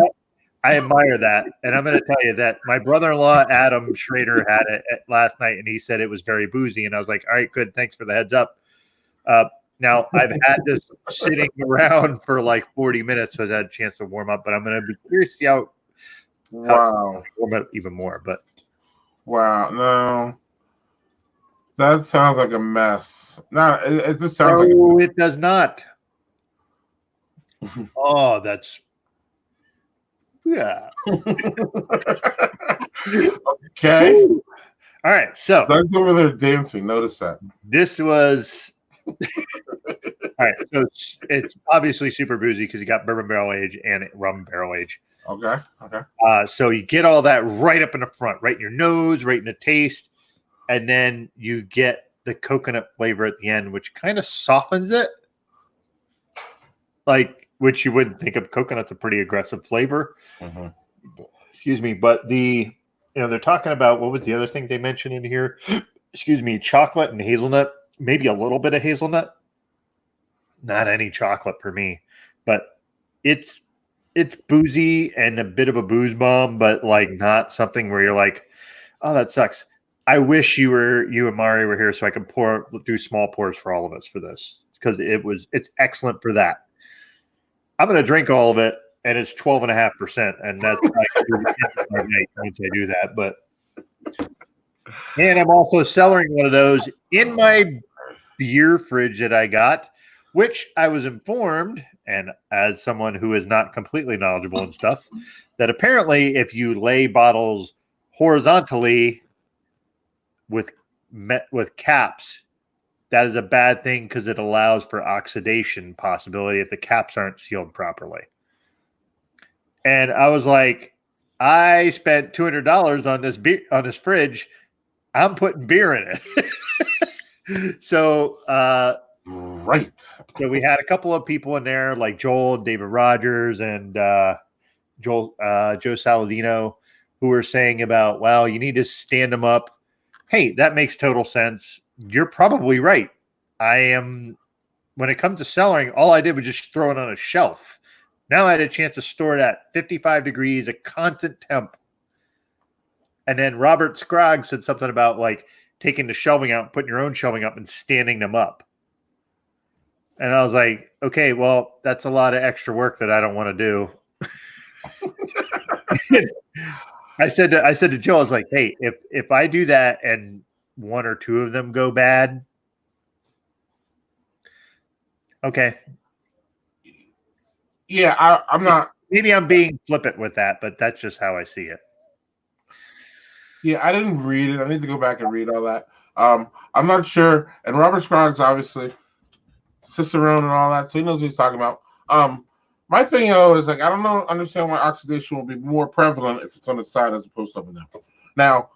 S2: I admire that. And I'm going to tell you that my brother-in-law, Adam Schrader, had it last night, and he said it was very boozy. And I was like, all right, good. Thanks for the heads up. Now, I've had this sitting around for like 40 minutes, so I had a chance to warm up. But I'm going to be curious to see how warm up even more. But
S1: wow, no. That sounds like a mess. No, it just sounds like
S2: no, it does not. Oh, that's yeah.
S1: Okay.
S2: All right. So
S1: Doug's over there dancing. Notice that.
S2: This was all right. So it's obviously super boozy because you got bourbon barrel age and rum barrel age.
S1: Okay.
S2: So you get all that right up in the front, right in your nose, right in the taste. And then you get the coconut flavor at the end, which kind of softens it. Like which you wouldn't think of. Coconut's a pretty aggressive flavor.
S1: Mm-hmm.
S2: Excuse me, but they're talking about, what was the other thing they mentioned in here? Excuse me, chocolate and hazelnut, maybe a little bit of hazelnut. Not any chocolate for me, but it's boozy and a bit of a booze bomb, but like not something where you're like, oh, that sucks. I wish you and Mari were here so I could do small pours for all of us for this, because it's excellent for that. I'm going to drink all of it, and it's 12.5%, and that's like once I do that. And I'm also cellaring one of those in my beer fridge that I got, which I was informed, and as someone who is not completely knowledgeable in stuff, that apparently if you lay bottles horizontally with caps, that is a bad thing because it allows for oxidation possibility if the caps aren't sealed properly. And I was like, I spent $200 on this beer, on this fridge. I'm putting beer in it. So,
S1: right.
S2: So we had a couple of people in there, like Joel and David Rogers and Joe Saladino, who were saying about, well, you need to stand them up. Hey, that makes total sense. You're probably right. When it comes to cellaring, all I did was just throw it on a shelf. Now I had a chance to store it at 55 degrees, a constant temp. And then Robert Scroggs said something about like taking the shelving out, putting your own shelving up and standing them up. And I was like, okay, well, that's a lot of extra work that I don't want to do. I said to Jill, I was like, hey, if I do that and one or two of them go bad, okay.
S1: Yeah, I'm not.
S2: Maybe I'm being flippant with that, but that's just how I see it.
S1: Yeah, I didn't read it. I need to go back and read all that. I'm not sure. And Robert Scroggs, obviously, Cicerone and all that, so he knows what he's talking about. My thing, though, is like I don't understand why oxidation will be more prevalent if it's on the side as opposed to up and down. Now,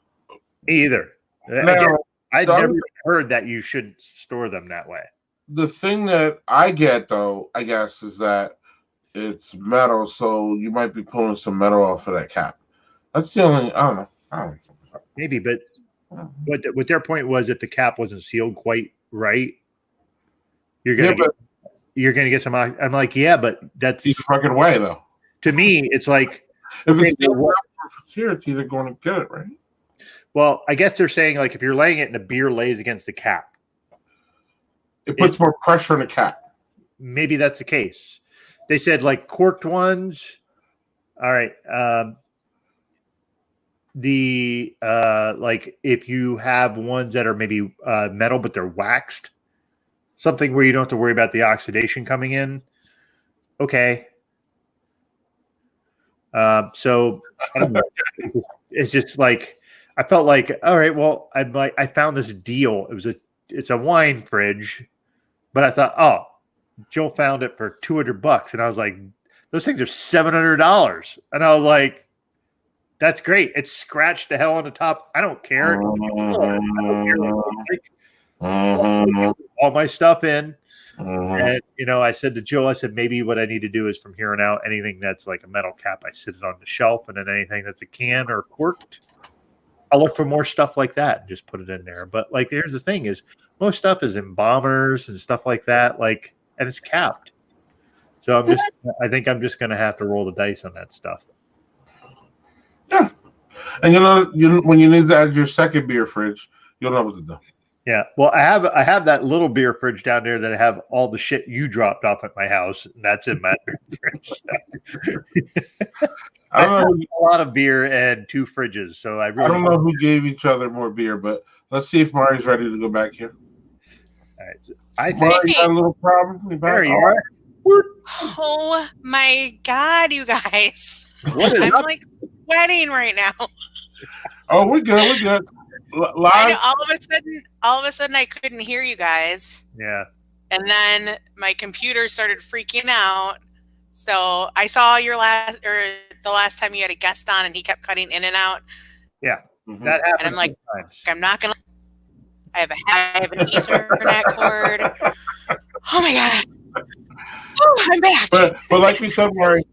S2: me either. I never heard that you should store them that way.
S1: The thing that I get, though, I guess, is that it's metal, so you might be pulling some metal off of that cap. That's the only. I don't know.
S2: Maybe, but what their point was, if the cap wasn't sealed quite right, you're gonna get some. I'm like, yeah, but that's
S1: either fucking way, though.
S2: To me, it's like
S1: if it's still here, it's either going to get it right.
S2: Well, I guess they're saying like if you're laying it and the beer lays against the cap,
S1: it puts more pressure on the cap.
S2: Maybe that's the case. They said like corked ones. All right. Like if you have ones that are maybe metal but they're waxed, something where you don't have to worry about the oxidation coming in. Okay. So I don't know. It's just like I felt like, all right, well, I found this deal. It's a wine fridge, but I thought, oh, Joe found it for $200, and I was like, those things are $700, and I was like, that's great. It's scratched to hell on the top. I don't care. All my stuff in. And, I said to Jill, I said, maybe what I need to do is from here on out, anything that's like a metal cap, I sit it on the shelf. And then anything that's a can or corked, I'll look for more stuff like that and just put it in there. But like, here's the thing is most stuff is in bombers and stuff like that. Like, and it's capped. So I think I'm just going to have to roll the dice on that stuff.
S1: Yeah. And when you need to add your second beer fridge, you'll know what to do.
S2: Yeah. Well, I have that little beer fridge down there that I have all the shit you dropped off at my house, and that's in my fridge. I have a lot of beer and two fridges, so I
S1: don't know who gave each other more beer, but let's see if Mari's ready to go back here.
S2: All right. I think
S1: Mari got a little problem.
S2: There you are.
S3: Oh my God, you guys! I'm like sweating right now.
S1: Oh, we're good. We're good. Live.
S3: I know, all of a sudden, I couldn't hear you guys.
S2: Yeah.
S3: And then my computer started freaking out. So I saw the last time you had a guest on, and he kept cutting in and out.
S2: Yeah, that happens.
S3: And I'm like,
S2: sometimes.
S3: I'm not gonna. I have an Ethernet cord. Oh my God. I'm back.
S1: But like we said, Mari,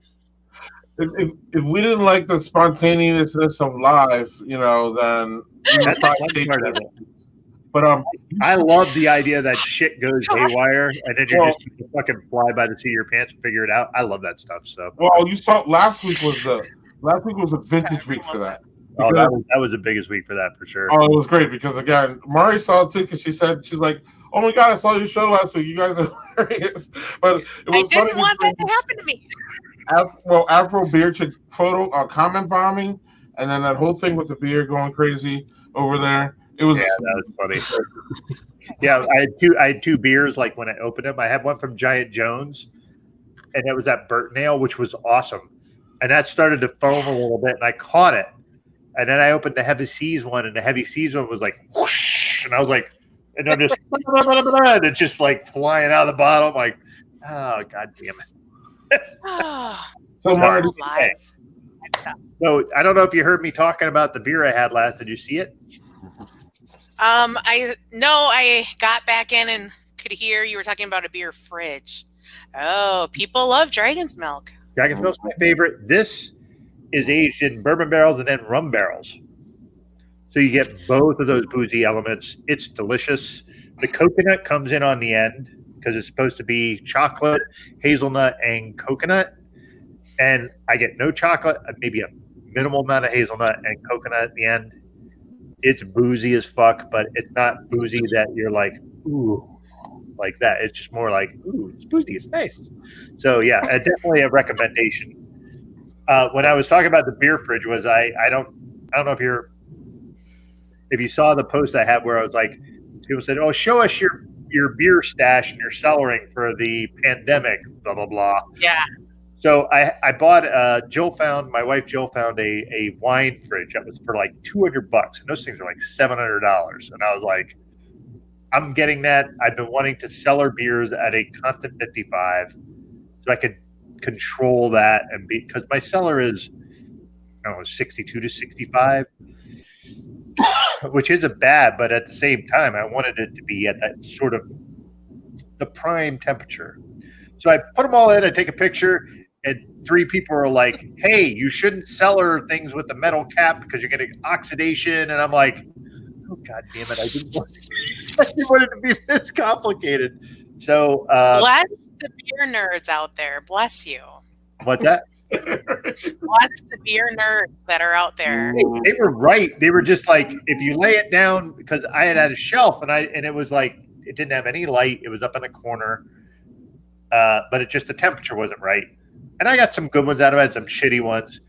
S1: if we didn't like the spontaneousness of live, then we would probably take it. But
S2: I love the idea that shit goes haywire and then you just fucking fly by the seat of your pants and figure it out. I love that stuff. So
S1: you saw last week was a vintage week for that.
S2: Oh, that was the biggest week for that for sure.
S1: Oh, it was great because again, Mari saw it too because she's like, "Oh my god, I saw your show last week. You guys are hilarious." But it was
S3: I didn't want that to happen to me.
S1: Afro beer chick photo comment bombing, and then that whole thing with the beer going crazy over there. It was
S2: that was funny. Yeah, I had two beers. Like when I opened them, I had one from Giant Jones, and it was that Burton Ale, which was awesome. And that started to foam a little bit, and I caught it. And then I opened the Heavy Seas one, and the Heavy Seas one was like whoosh, and I was like, and I'm just, and it's just like flying out of the bottle. I'm like, oh god damn it.
S1: So Mari,
S2: so I don't know if you heard me talking about the beer I had last. Did you see it?
S3: I got back in and could hear you were talking about a beer fridge. Oh, people love Dragon's Milk.
S2: Dragon's Milk's my favorite. This is aged in bourbon barrels and then rum barrels. So you get both of those boozy elements. It's delicious. The coconut comes in on the end because it's supposed to be chocolate, hazelnut, and coconut. And I get no chocolate, maybe a minimal amount of hazelnut and coconut at the end. It's boozy as fuck, but it's not boozy that you're like, ooh, like that. It's just more like, ooh, it's boozy. It's nice. So yeah, definitely a recommendation. When I was talking about the beer fridge, was I don't know if you saw the post I had where I was like, people said, "Oh, show us your beer stash and your cellaring for the pandemic." Blah blah blah.
S3: Yeah.
S2: So I bought my wife Jill found a wine fridge that was for like $200, and those things are like $700. And I was like, I'm getting that. I've been wanting to cellar beers at a constant 55, so I could control that and because my cellar is 62 to 65, which isn't bad, but at the same time, I wanted it to be at that sort of the prime temperature. So I put them all in. I take a picture. And 3 people are like, "Hey, you shouldn't cellar things with the metal cap because you're getting oxidation." And I'm like, "Oh god damn it! I didn't want it to be this complicated." So
S3: bless the beer nerds out there. Bless you.
S2: What's that?
S3: Bless the beer nerds that are out there.
S2: They were right. They were just like, if you lay it down, because I had a shelf and it was like it didn't have any light. It was up in a corner, but it just the temperature wasn't right. And I got some good ones out of it, some shitty ones.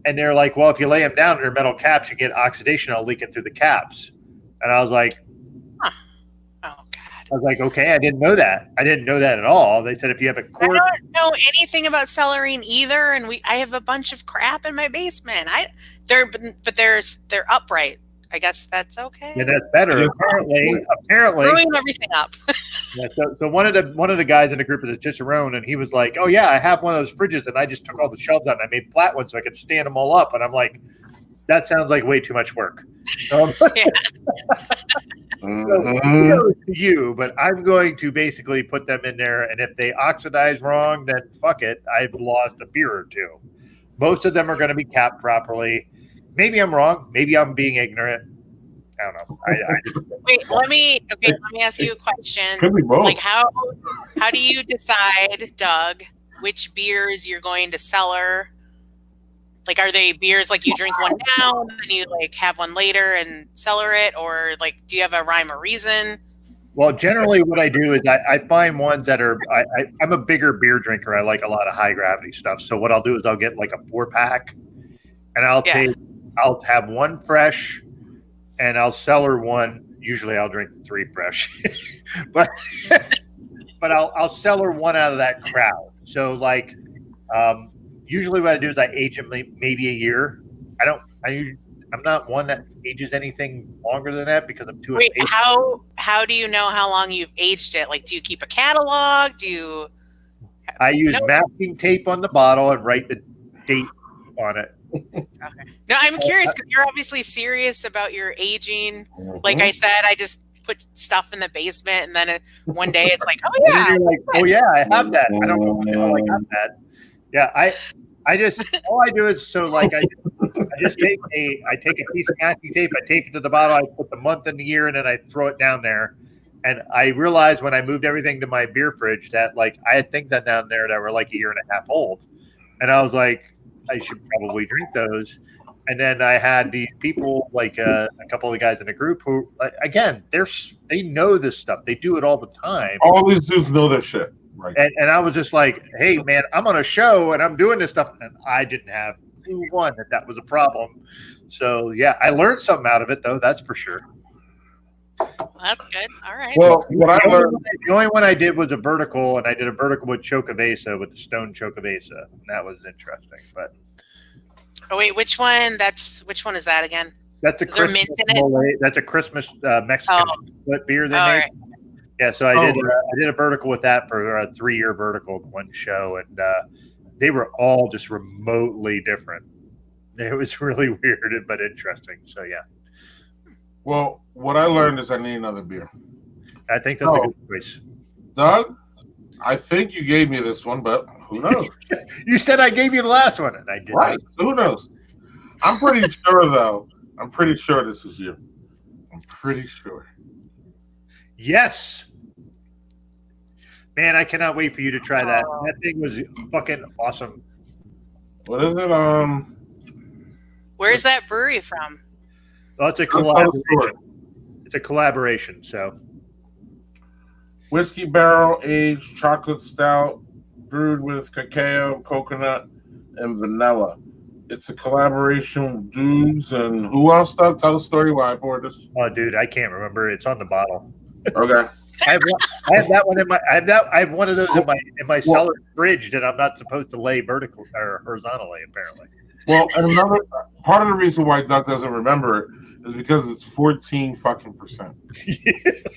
S2: And they're like, well, if you lay them down in their metal caps, you get oxidation all leaking through the caps. And I was like,
S3: huh. Oh, God.
S2: I was like, okay, I didn't know that. I didn't know that at all. They said if you have a quart.
S3: I don't know anything about cellaring either. And I have a bunch of crap in my basement. They're upright. I guess that's okay.
S2: Yeah, that's better. Apparently,
S3: screwing everything up.
S2: Yeah, so one of the guys in the group is just around, and he was like, "Oh yeah, I have one of those fridges, and I just took all the shelves out and I made flat ones so I could stand them all up." And I'm like, "That sounds like way too much work." So kudos to you, but I'm going to basically put them in there, and if they oxidize wrong, then fuck it, I've lost a beer or two. Most of them are going to be capped properly. Maybe I'm wrong. Maybe I'm being ignorant. I don't know.
S3: Wait, let me ask you a question.
S1: Could be both.
S3: Like how do you decide, Doug, which beers you're going to cellar? Like, are they beers like you drink one now and then you like have one later and cellar it, or like do you have a rhyme or reason?
S2: Well, generally what I do is I find ones that are I'm a bigger beer drinker. I like a lot of high gravity stuff. So what I'll do is I'll get like a 4-pack, and I'll have one fresh, and I'll cellar one. Usually I'll drink 3 fresh, but I'll cellar one out of that crowd. So like, usually what I do is I age them maybe a year. I'm not one that ages anything longer than that because I'm too impatient.
S3: How do you know how long you've aged it? Like, do you keep a catalog?
S2: I use masking tape on the bottle and write the date on it.
S3: Okay. No, I'm curious because you're obviously serious about your aging. Like I said, I just put stuff in the basement, and then one day it's like, oh
S2: And then
S3: yeah,
S2: you're like, oh yeah, I have that. I don't know what the hell I got that. Yeah, I just all I do is I just take a piece of masking tape, I tape it to the bottle, I put the month and the year, and then I throw it down there. And I realized when I moved everything to my beer fridge that like I had things down there that were like a year and a half old, and I was like, I should probably drink those. And then I had these people, like a couple of the guys in the group, who again they know this stuff, they do it all the time.
S1: All these dudes know their shit, right?
S2: And I was just like, hey man, I'm on a show and I'm doing this stuff, and I didn't have one that was a problem. So yeah, I learned something out of it though, that's for sure.
S3: Well, that's good. All right.
S1: Well, what I learned,
S2: the only one I did was a vertical, and I did a vertical with Chocovesa, with the stone Chocovesa. That was interesting. But
S3: oh wait, which one is that again?
S2: that's a
S3: Is there
S2: Christmas
S3: mint in it?
S2: mole, that's a Christmas Mexican split beer they made.
S3: Right.
S2: Yeah, so I did a vertical with that for a 3-year vertical, one show, and they were all just remotely different. It was really weird but interesting. So yeah.
S1: well, what I learned is I need another beer.
S2: I think that's a good choice.
S1: Doug, I think you gave me this one, but who knows?
S2: You said I gave you the last one, and I did.
S1: Right. So who knows? I'm pretty sure, though. I'm pretty sure this was you. I'm pretty sure.
S2: Yes. Man, I cannot wait for you to try that. That thing was fucking awesome.
S1: What is it?
S3: Where's that brewery from?
S2: Well, it's a collaboration. It's a collaboration, so.
S1: Whiskey barrel aged chocolate stout brewed with cacao, coconut, and vanilla. It's a collaboration with dudes and who else? Doug? Tell the story why I poured this.
S2: Oh, dude, I can't remember. It's on the bottle.
S1: Okay.
S2: I have that one in my. I have one of those in my cellar fridge that I'm not supposed to lay vertical or horizontally. Apparently.
S1: Well, and another part of the reason why Doug doesn't remember it is because it's 14 fucking %.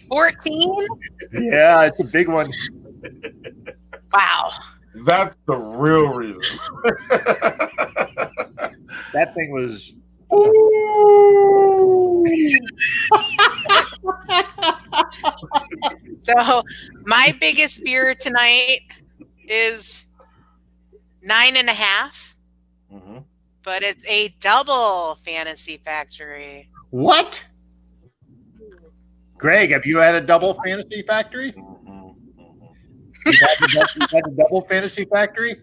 S3: 14?
S2: Yeah, it's a big one.
S3: Wow.
S1: That's the real reason.
S2: That thing was.
S3: So my biggest beer tonight is 9.5,
S1: Mm-hmm.
S3: but it's a double Fantasy Factory.
S2: What? Greg, have you had a double Fantasy Factory? You've had a double Fantasy Factory?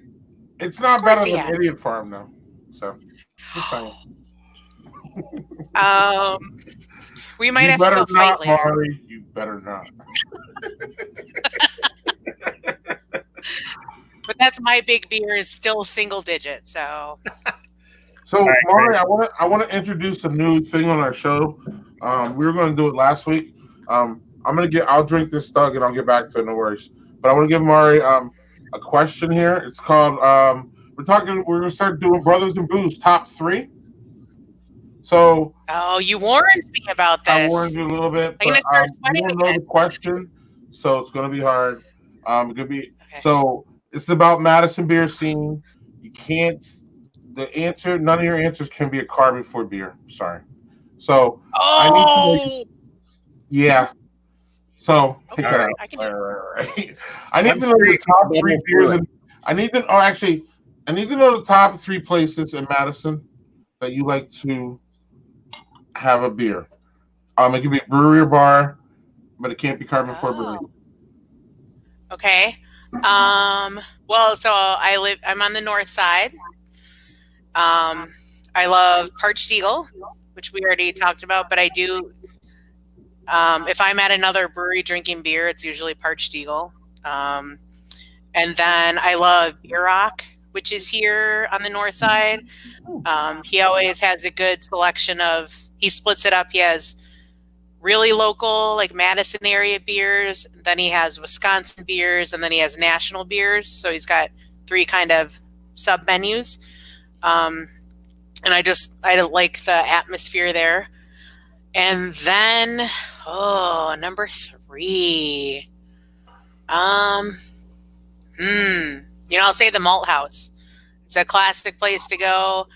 S1: It's not better than Idiot Farm, though. So, just saying.
S3: We might have to go fight later.
S1: Mari, you better not.
S3: But that's my big beer is still single digit. So,
S1: right, Mari, I want to introduce a new thing on our show. We were going to do it last week. I'll drink this, Doug, and I'll get back to it. No worries. But I want to give Mari a question here. It's called we're going to start doing Brothers and Booze top 3. So.
S3: Oh, you warned me about this.
S1: I warned you a little bit.
S3: I'm going to start sweating
S1: again. You don't know the question, so it's going to be hard. It's going to be so. It's about Madison beer scene. You can't. None of your answers can be a Karben4 beer. Sorry. So I need to yeah. So take that out.
S3: I can do it.
S1: Right. I need to know the top 3 beers, and I need to know the top 3 places in Madison that you like to have a beer. It can be a brewery or bar, but it can't be Karben4 brewery.
S3: Okay. Well, so I'm on the north side. I love Parched Eagle, which we already talked about, but I do, if I'm at another brewery drinking beer, it's usually Parched Eagle. And then I love Beer Rock, which is here on the north side. He always has a good selection he splits it up. He has really local, like Madison area beers. Then he has Wisconsin beers, and then he has national beers. So he's got 3 kind of sub menus. And I like the atmosphere there. And then, number 3. I'll say the Malt House. It's a classic place to go.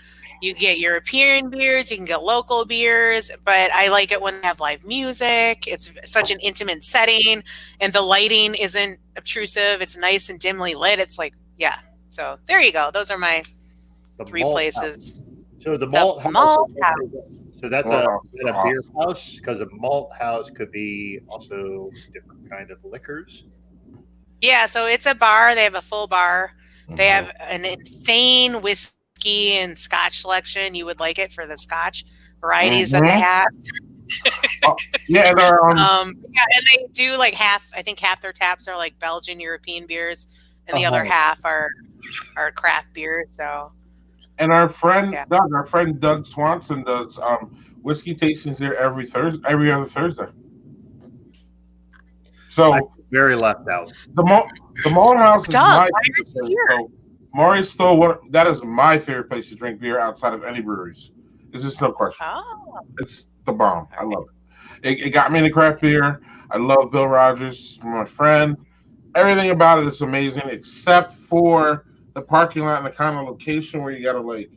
S3: You get European beers, you can get local beers, but I like it when they have live music. It's such an intimate setting, and the lighting isn't obtrusive. It's nice and dimly lit. It's like, yeah. So there you go. Those are my three places.
S2: So the malt
S3: house.
S2: So that's a beer house, because a malt house could be also different kind of liquors.
S3: Yeah, so it's a bar. They have a full bar. They have an insane whiskey and scotch selection. You would like it for the scotch varieties that they have. And they do like half. I think half their taps are like Belgian European beers, and the other half are craft beers. So.
S1: And our friend Doug Swanson does whiskey tastings there every other Thursday. So
S2: I'm very left out.
S1: The malt house is my favorite. So Mari stole that is my favorite place to drink beer outside of any breweries. There's just no question.
S3: Oh.
S1: It's the bomb. I love it. It got me into craft beer. I love Bill Rogers, my friend. Everything about it is amazing, except for the parking lot and the kind of location where you gotta like.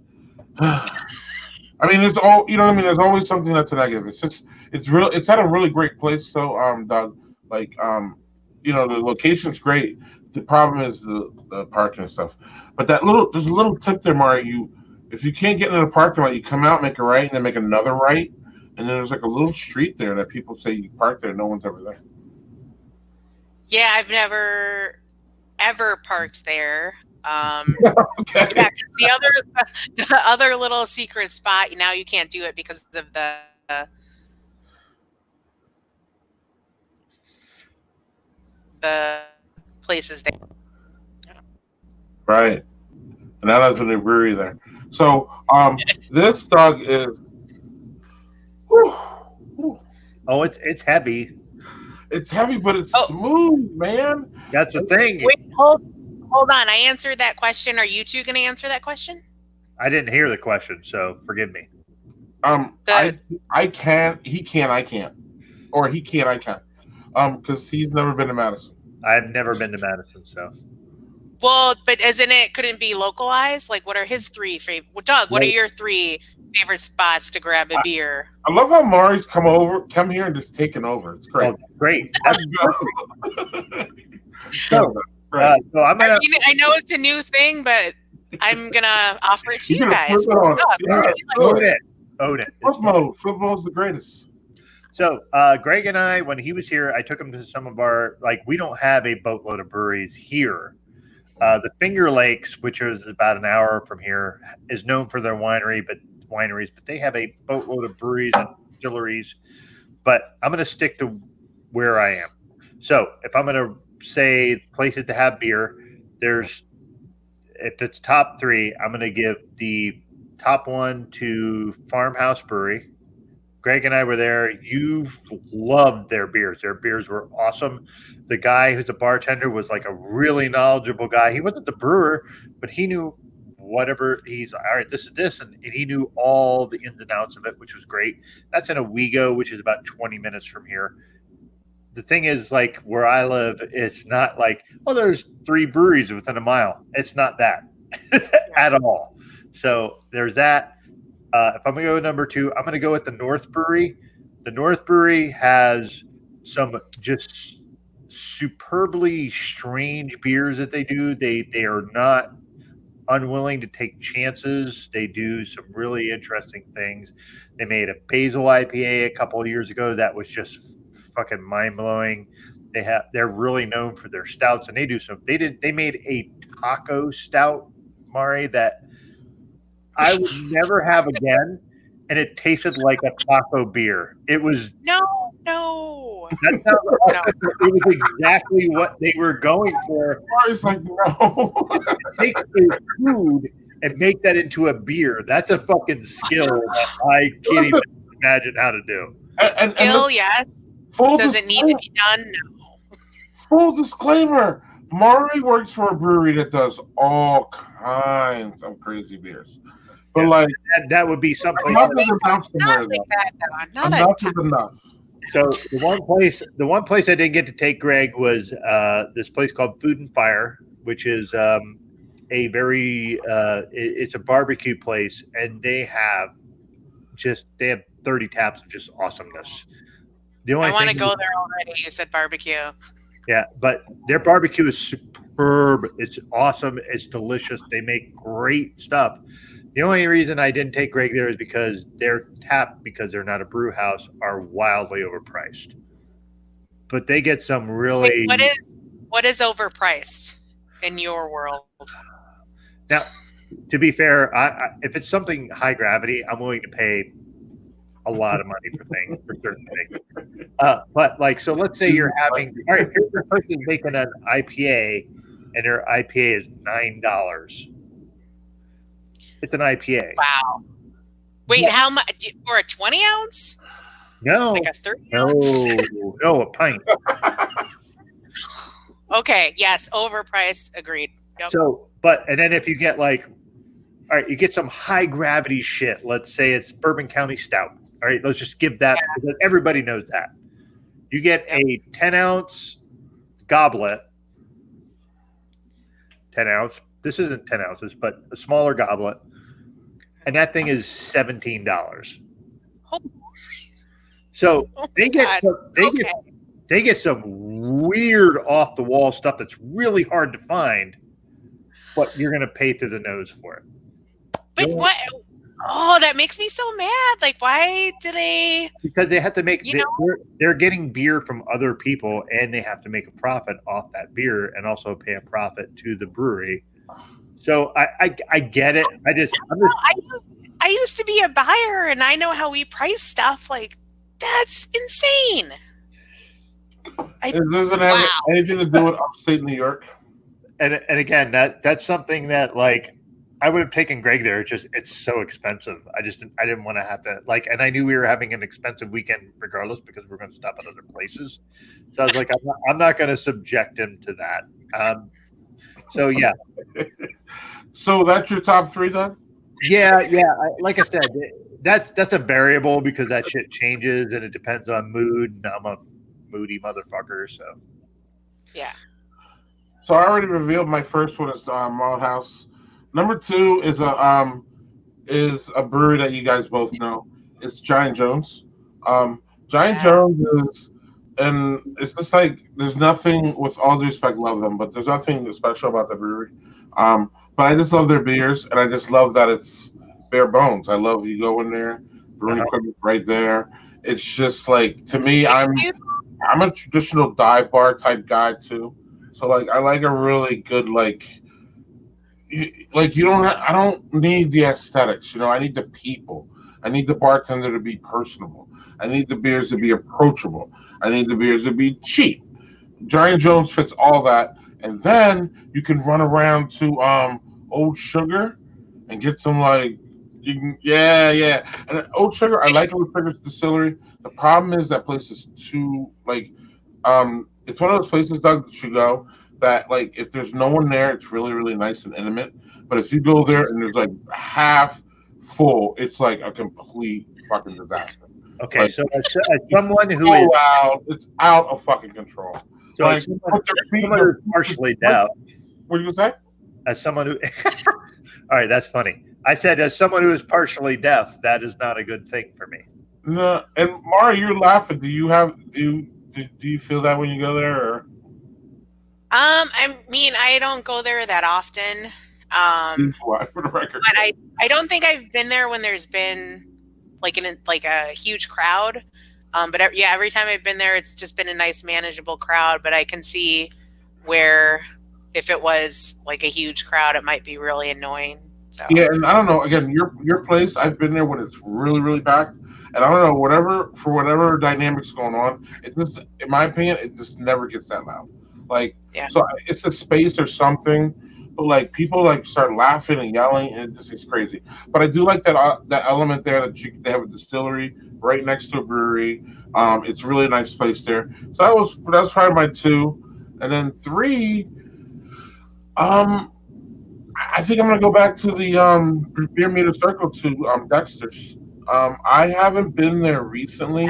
S1: I mean, there's there's always something that's a negative. It's at a really great place. So, Doug, the location's great. The problem is the parking and stuff. But there's a little tip there, Mari. If you can't get into the parking lot, you come out, make a right, and then make another right, and then there's like a little street there that people say you park there. No one's ever there.
S3: Yeah, I've never ever parked there.
S1: Okay.
S3: Yeah, the other little secret spot. Now you can't do it because of the places there.
S1: Right. And now there's a new brewery there. So this Doug is.
S2: Oh, it's heavy.
S1: It's heavy, but it's smooth, man.
S2: That's the thing.
S3: Wait, hold on. I answered that question. Are you two going to answer that question?
S2: I didn't hear the question, so forgive me.
S1: I can. He can. I can't. Or he can. I can't. Because he's never been to Madison.
S2: I've never been to Madison, so.
S3: Well, but couldn't be localized? Like, what are his three favorite? Well, Doug, what are your three favorite spots to grab a beer?
S1: I love how Mari's come here and just taken over. It's great.
S2: Oh, great. That's
S1: so
S3: I'm gonna. I know it's a new thing, but I'm gonna offer it to you guys.
S2: Own it.
S1: Flip mode's the greatest.
S2: So Greg and I, when he was here, I took him to some of our we don't have a boatload of breweries here. The Finger Lakes, which is about an hour from here, is known for their wineries, but they have a boatload of breweries and distilleries. But I'm going to stick to where I am. So if I'm going to say places to have beer, if it's top three, I'm going to give the top one to Farmhouse Brewery. Greg and I were there. You loved their beers. Their beers were awesome. The guy who's a bartender was like a really knowledgeable guy. He wasn't the brewer, but he knew whatever all right, this is this. And he knew all the ins and outs of it, which was great. That's in Owego, which is about 20 minutes from here. The thing is, like where I live, it's not like, there's 3 breweries within a mile. It's not that at all. So there's that. If I'm going to go with number 2, I'm going to go with the North Brewery. The North Brewery has some just superbly strange beers that they do. They are not unwilling to take chances. They do some really interesting things. They made a basil IPA a couple of years ago that was just fucking mind-blowing. They're really known for their stouts, and they made a taco stout, Mari, that I would never have again, and it tasted like a taco beer. It was
S3: no.
S2: That's not, it was exactly what they were going for.
S1: I was like, no.
S2: Take the food and make that into a beer. That's a fucking skill that I can't even imagine how to do.
S3: Skill, yes. Does it need to be done? No.
S1: Full disclaimer: Mari works for a brewery that does all kinds of crazy beers. But
S2: that would be something.
S1: Enough is enough.
S2: So the one place I didn't get to take Greg was this place called Food and Fire, which is a very it's a barbecue place, and they have 30 taps of just awesomeness. The only
S3: I want to go there already. You said barbecue.
S2: Yeah, but their barbecue is superb. It's awesome. It's delicious. They make great stuff. The only reason I didn't take Greg there is because their tap, because they're not a brew house, are wildly overpriced. But they get some really.
S3: Wait, what is overpriced in your world?
S2: Now, to be fair, if it's something high gravity, I'm willing to pay a lot of money for certain things. But like, so let's say you're having, all right, here's a person making an IPA, and their IPA is $9. It's an IPA.
S3: Wow. Wait, how much for a 20 ounce?
S2: No,
S3: like a 30 ounce?
S2: No, a pint.
S3: Okay, yes, overpriced. Agreed. Yep.
S2: So, and then if you get like, all right, you get some high gravity shit. Let's say it's Bourbon County Stout. All right, let's just give that, because everybody knows that. You get a 10-ounce goblet. 10 ounce. This isn't 10 ounces, but a smaller goblet. And that thing is $17. So they get some weird off the wall stuff that's really hard to find, but you're going to pay through the nose for it.
S3: But what? Oh, that makes me so mad. Like, why do they? Because
S2: they have to make. They're getting beer from other people, and they have to make a profit off that beer, and also pay a profit to the brewery. So I get it.
S3: I used to be a buyer, and I know how we price stuff. Like, that's insane.
S1: It doesn't have anything to do with upstate New York.
S2: And again, that's something that, like, I would have taken Greg there. It's so expensive. I didn't want to have to, like, and I knew we were having an expensive weekend regardless, because we're going to stop at other places. So I was like, I'm not going to subject him to that. So yeah.
S1: So that's your top three then?
S2: Yeah. Like I said, that's a variable, because that shit changes and it depends on mood. And I'm a moody motherfucker, so
S3: yeah.
S1: So I already revealed my first one is Malthouse. Number two is a brewery that you guys both know. It's Giant Jones. Giant Jones is, and it's just like, there's nothing, with all due respect, love them, but there's nothing special about the brewery. But I just love their beers, and I just love that it's bare bones. I love you go in there, brewing equipment right there. It's just like, to me, I'm a traditional dive bar type guy too. So like, I like a really good I don't need the aesthetics, I need the people. I need the bartender to be personable. I need the beers to be approachable. I need the beers to be cheap. Giant Jones fits all that. And then you can run around to Old Sugar and get some And Old Sugar, I like Old Sugar's distillery. The problem is that place is too it's one of those places, Doug, that you go that, like, if there's no one there, it's really, really nice and intimate. But if you go there and there's like half full, it's like a complete fucking disaster.
S2: Okay, like, so as someone who
S1: is loud, it's out of fucking control.
S2: So like, someone who's partially deaf.
S1: What are you gonna say?
S2: As someone who, all right, that's funny. I said, as someone who is partially deaf, that is not a good thing for me.
S1: No, and Mari, you're laughing. Do you feel that when you go there? Or?
S3: I mean, I don't go there that often.
S1: For the record.
S3: But I don't think I've been there when there's been like a huge crowd. But every time I've been there, it's just been a nice, manageable crowd. But I can see where if it was like a huge crowd, it might be really annoying. So.
S1: Yeah, and I don't know. Again, your place, I've been there when it's really, really packed. And I don't know, whatever dynamics going on, it just, in my opinion, it just never gets that loud. Like, so it's a space or something, but like people like start laughing and yelling, and it just is crazy. But I do like that element there that they have a distillery right next to a brewery. It's a really nice place there. So that was probably my two, and then three. I think I'm gonna go back to the Beer Meter Circle to Dexter's. I haven't been there recently,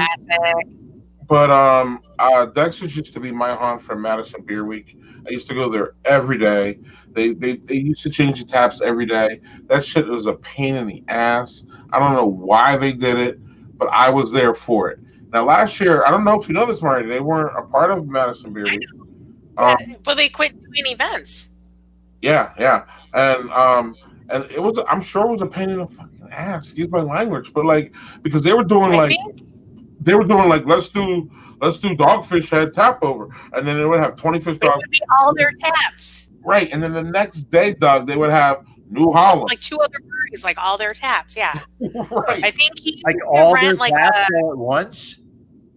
S1: But Dexter's used to be my haunt for Madison Beer Week. I used to go there every day. They used to change the taps every day. That shit was a pain in the ass. I don't know why they did it, but I was there for it. Now last year, I don't know if you know this, Marty, they weren't a part of Madison Beer Week.
S3: But they quit doing events.
S1: Yeah, and it was, I'm sure it was a pain in the fucking ass. Excuse my language, but like because they were doing let's do Dogfish Head tap over, and then they would have 20 fish
S3: It
S1: dog.
S3: would be all their taps.
S1: Right, and then the next day, Doug, they would have New Holland,
S3: like 2 other breweries, like all their taps. Yeah,
S1: right.
S3: I think he
S2: like all their
S3: rent, like
S2: taps all at once.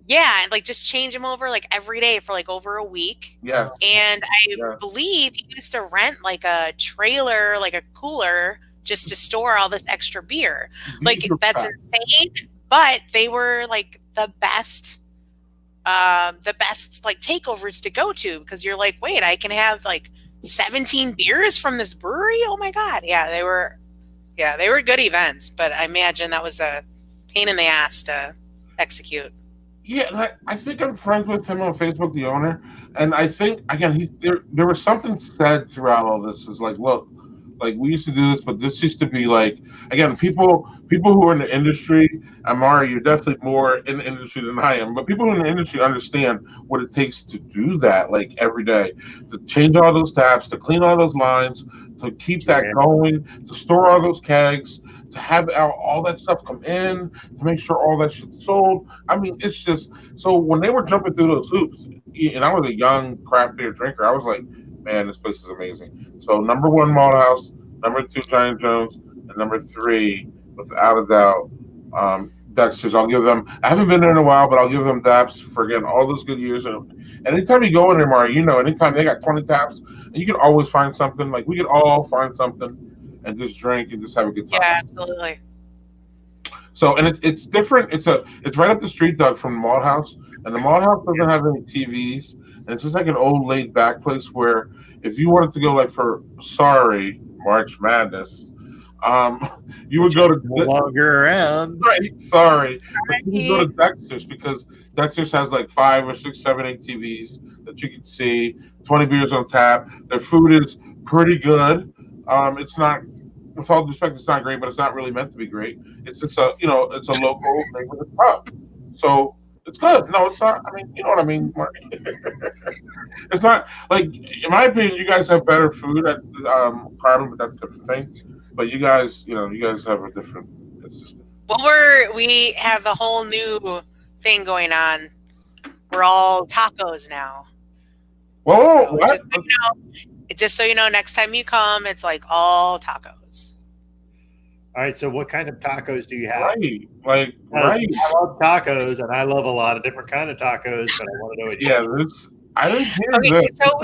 S3: Yeah, and like just change them over like every day for like over a week.
S1: Yes.
S3: And I believe he used to rent like a trailer, like a cooler, just to store all this extra beer. Like that's insane. But they were like the best like takeovers to go to, because you're like, wait, I can have like 17 beers from this brewery. Oh my God. Yeah, they were good events, but I imagine that was a pain in the ass to execute.
S1: Yeah, and I think I'm friends with him on Facebook, the owner, and I think again there was something said throughout all this. Is like, look, like we used to do this, but this used to be like, again, people who are in the industry. And Mari, you're definitely more in the industry than I am, but people who are in the industry understand what it takes to do that, like every day, to change all those taps, to clean all those lines, to keep that going, to store all those kegs, to have all that stuff come in, to make sure all that shit's sold. I mean, it's just, so when they were jumping through those hoops, and I was a young craft beer drinker, I was like, man, this place is amazing. So number 1, Malt House, number 2, Giant Jones, and number 3, without a doubt, Dexter's. I'll give them, I haven't been there in a while, but I'll give them taps for, again, all those good years. And anytime you go in there, Mari, anytime they got 20 taps, and you can always find something. Like we could all find something and just drink and just have a good time.
S3: Yeah, absolutely.
S1: So, and it's different. It's right up the street, Doug, from the Malt House, and the Malt House doesn't have any TVs, and it's just like an old laid back place where if you wanted to go like for March Madness, you would go to
S2: no longer around.
S1: Right, sorry, but you would go to Dexter's, because Dexter's has like 5 or 6, 7, 8 TVs that you can see, 20 beers on tap. Their food is pretty good. It's not, with all due respect, it's not great, but it's not really meant to be great. It's just a, it's a local neighborhood pub, so it's good. No, it's not. I mean, you know what I mean, Mark? It's not like, in my opinion, you guys have better food at Karben, but that's a different thing. But you guys, you guys have a different system.
S3: Well, we have a whole new thing going on. We're all tacos now.
S1: Whoa,
S3: so
S1: what?
S3: Just so you know, next time you come, it's like all tacos.
S2: All right, so what kind of tacos do you have?
S1: Right.
S2: I love tacos, and I love a lot of different kind of tacos, but I want to know what you
S1: I didn't hear this.
S3: So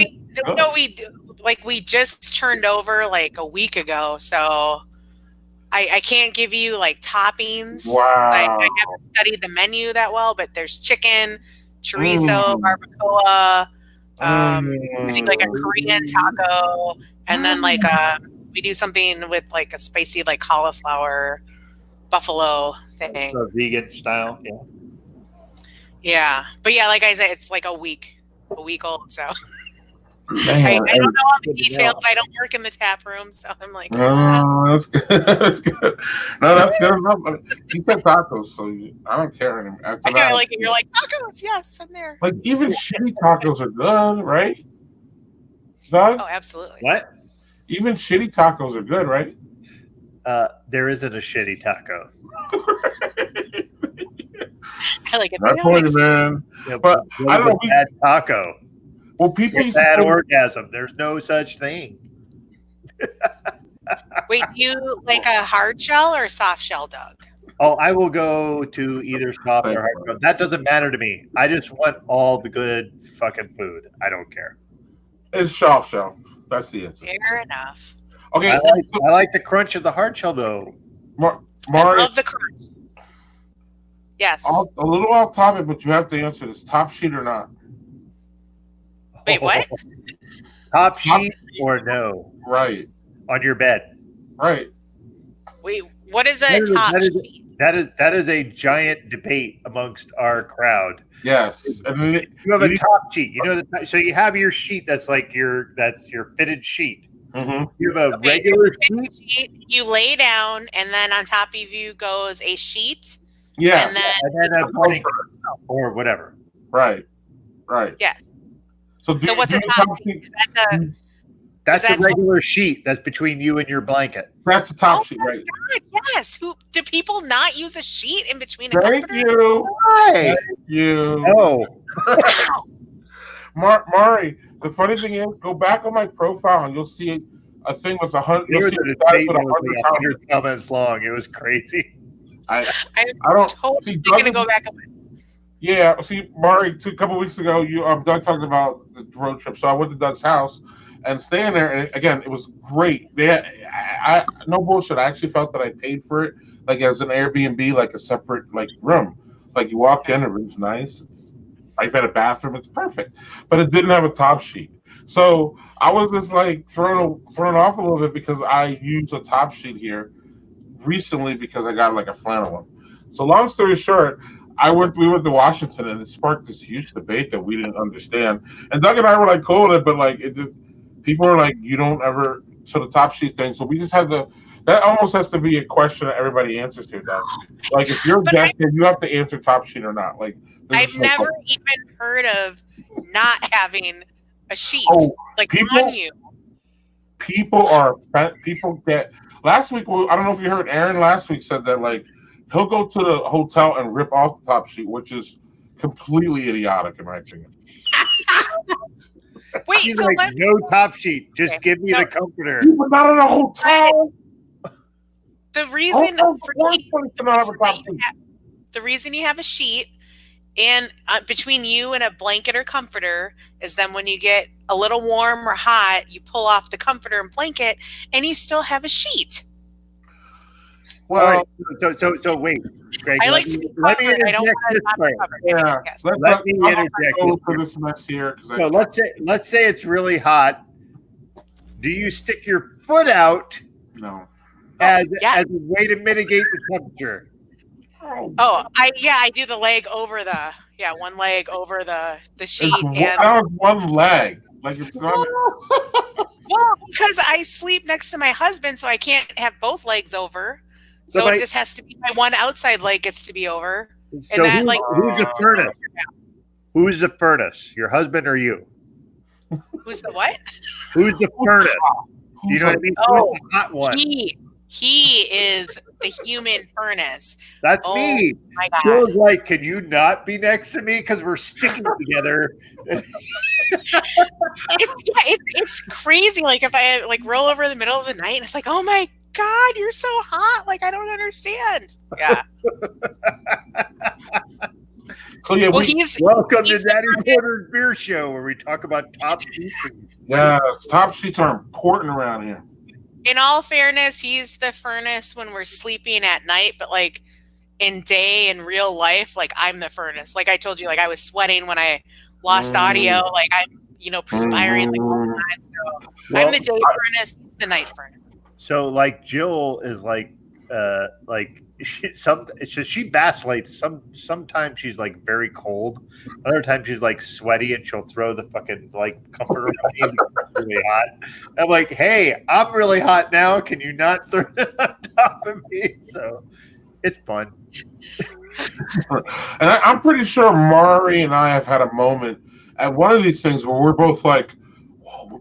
S3: we just turned over like a week ago, so I can't give you like toppings.
S1: Wow.
S3: I haven't studied the menu that well, but there's chicken, chorizo, barbacoa, I think like a Korean taco, and then like we do something with like a spicy like cauliflower buffalo thing.
S2: So vegan style, yeah.
S3: Yeah, but yeah, like I said, it's like a week old, so.
S1: Man,
S3: I don't know all the details. I don't work in the tap room, so I'm like,
S1: that's good. That's good. No, that's good enough. You said tacos, so I don't care anymore. After that,
S3: like you're like tacos. Yes, I'm there.
S1: Like even shitty tacos are good, right? Doug?
S3: Oh, absolutely.
S2: What?
S1: Even shitty tacos are good, right?
S2: There isn't a shitty taco.
S3: I like it.
S1: Not funny, man.
S2: Yeah,
S1: but I don't know.
S2: Bad taco.
S1: Well, people used
S2: bad
S1: to
S2: orgasm. There's no such thing.
S3: Wait, you like a hard shell or a soft shell, Doug?
S2: Oh, I will go to either soft or hard shell. That doesn't matter to me. I just want all the good fucking food. I don't care.
S1: It's soft shell. That's the answer.
S3: Fair enough.
S1: Okay.
S2: I like the crunch of the hard shell, though.
S1: Mari,
S3: I love the crunch. Yes.
S1: A little off topic, but you have to answer this: top sheet or not?
S3: Wait, what?
S2: Top sheet or no?
S1: Right.
S2: On your bed.
S1: Right.
S3: Wait, what is a top sheet?
S2: That is a giant debate amongst our crowd.
S1: Yes, and
S2: you have a top sheet. You know, so you have your sheet that's your fitted sheet.
S1: Mm-hmm.
S2: You have a regular sheet.
S3: You lay down, and then on top of you goes a sheet.
S1: Yeah,
S3: and then
S2: a blanket or whatever.
S1: Right.
S3: Yes.
S1: So
S3: what's the top sheet? Is that
S2: that's the regular sheet that's between you and your blanket.
S1: That's the top sheet, right?
S3: God, yes. Do people not use a sheet in between a
S1: Thank
S3: comforter?
S1: you.
S2: Thank
S1: you.
S2: No.
S1: Mari, the funny thing is, go back on my profile and you'll see a thing with 100. You'll see a guy with
S2: 100 comments long. It was crazy.
S1: I don't
S3: totally gonna go back on it.
S1: Yeah, see, Mari, a couple weeks ago, Doug talked about the road trip, so I went to Doug's house and staying there, and again, it was great. I no bullshit. I actually felt that I paid for it, like as an Airbnb, like a separate room. Like you walk in, everything's nice. It's right by the bathroom. It's perfect, but it didn't have a top sheet. So I was just thrown off a little bit because I used a top sheet here recently because I got a flannel one. So long story short, we went to Washington and it sparked this huge debate that we didn't understand. And Doug and I were cool with it, but people are you don't ever the top sheet thing. So we just had that almost has to be a question that everybody answers to, Doug. If you're guest, you have to answer top sheet or not.
S3: I've never even heard of not having a sheet
S1: people,
S3: on you.
S1: People get last week. I don't know if you heard Aaron last week said that he'll go to the hotel and rip off the top sheet, which is completely idiotic in my opinion.
S3: Wait,
S2: he's no top sheet. Just give me the comforter.
S1: But not in a hotel.
S3: The reason you have a sheet and between you and a blanket or comforter is then when you get a little warm or hot, you pull off the comforter and blanket, and you still have a sheet.
S1: Well,
S2: so wait, Greg.
S3: I like to be covered. I don't want to be covered.
S1: Yeah,
S2: let me interject
S1: for this mess here.
S2: So let's say it's really hot. Do you stick your foot out?
S1: No.
S2: As a way to mitigate the temperature.
S3: I do the leg over one leg over the sheet.
S1: One leg. It's not.
S3: Well, because I sleep next to my husband, so I can't have both legs over. So it just has to be my one outside leg gets to be over.
S2: So who's the furnace? Who's the furnace? Your husband or you?
S3: Who's the what?
S2: Who's the furnace? You know what I mean?
S3: Oh,
S2: the hot one.
S3: He is the human furnace.
S2: That's me.
S3: My God.
S2: Feels can you not be next to me because we're sticking together?
S3: It's crazy. If I roll over in the middle of the night and it's oh my God, you're so hot. I don't understand. Yeah.
S1: So yeah,
S2: welcome to Daddy Porter's Beer Show, where we talk about top sheets.
S1: Yeah, top sheets are important around here.
S3: In all fairness, he's the furnace when we're sleeping at night, but in real life, I'm the furnace. I told you, I was sweating when I lost audio. I'm, perspiring all the time. So I'm the day furnace, he's the night furnace.
S2: So Jill is she vacillates. Sometimes she's very cold. Other times she's sweaty and she'll throw the fucking comforter on me. Really hot. I'm hey, I'm really hot now. Can you not throw it on top of me? So it's fun.
S1: And I'm pretty sure Mari and I have had a moment at one of these things where we're both we're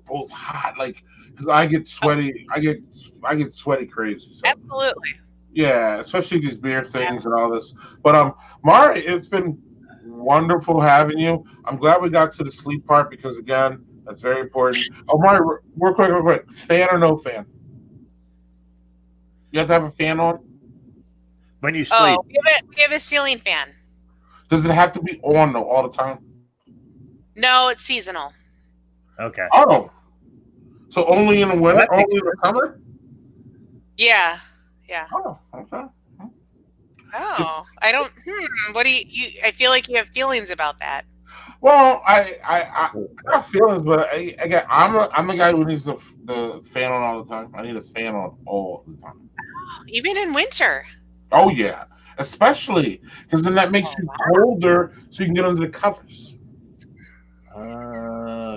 S1: both hot. Because I get sweaty. I get sweaty crazy. So.
S3: Absolutely.
S1: Yeah, especially these beer things and all this. But Mari, it's been wonderful having you. I'm glad we got to the sleep part because again, that's very important. Oh, Mari, real quick. Fan or no fan? You have to have a fan on?
S2: When you sleep.
S3: Oh, we have a ceiling fan.
S1: Does it have to be on though all the time?
S3: No, it's seasonal.
S2: Okay.
S1: Oh. So only in the winter, only in the summer?
S3: Yeah.
S1: Oh, okay.
S3: Oh, I don't. What do you? I feel like you have feelings about that.
S1: Well, I have feelings, but again, I'm the guy who needs the fan on all the time. I need a fan on all the time.
S3: Even in winter.
S1: Oh yeah, especially because then that makes you colder, so you can get under the covers.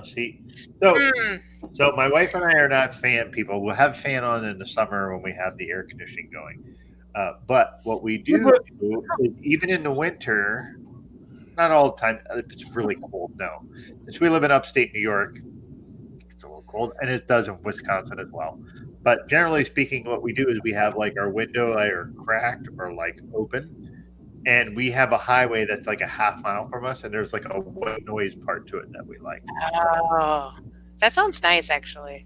S2: See, so my wife and I are not fan people. We'll have fan on in the summer when we have the air conditioning going. But what we do is even in the winter, not all the time. If it's really cold, no. Since we live in upstate New York, it's a little cold, and it does in Wisconsin as well. But generally speaking, what we do is we have like our window either cracked or like open, and we have a highway that's like a half mile from us, and there's like a white noise part to it that we like.
S3: Oh, that sounds nice, actually.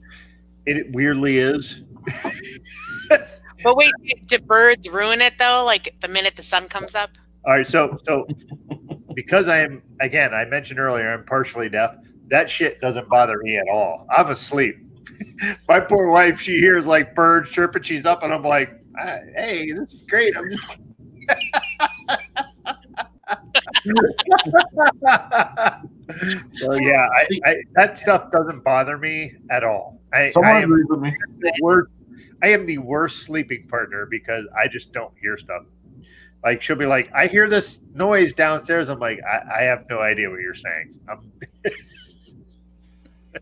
S2: It weirdly is.
S3: But wait, do birds ruin it though? Like the minute the sun comes up?
S2: All right, so because I mentioned earlier, I'm partially deaf. That shit doesn't bother me at all. I'm asleep. My poor wife, she hears like birds chirping. She's up, and I'm like, "Hey, this is great." I'm just. So yeah, that stuff doesn't bother me at all. I am the worst sleeping partner because I just don't hear stuff. Like she'll be like, I hear this noise downstairs. I'm like, I have no idea what you're saying.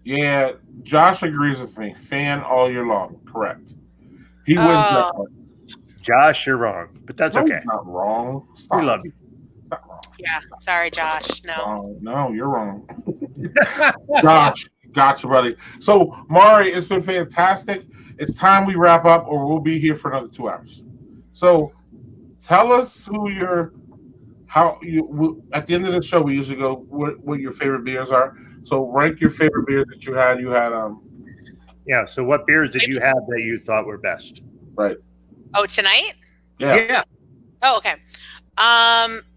S1: Yeah, Josh agrees with me. Fan all year long. Correct. He wins that one.
S2: Josh, you're wrong, but that's okay.
S1: He's not wrong. Stop.
S2: We love you.
S1: Not wrong.
S3: Yeah, sorry, Josh. No.
S1: No, you're wrong. Josh, gotcha, buddy. So, Mari, it's been fantastic. It's time we wrap up, or we'll be here for another 2 hours. So, tell us at the end of the show, we usually go what your favorite beers are. So, rank your favorite beers that you had.
S2: Yeah. So, what beers did you have that you thought were best?
S1: Right.
S3: Oh, tonight?
S2: Yeah.
S3: Oh, okay.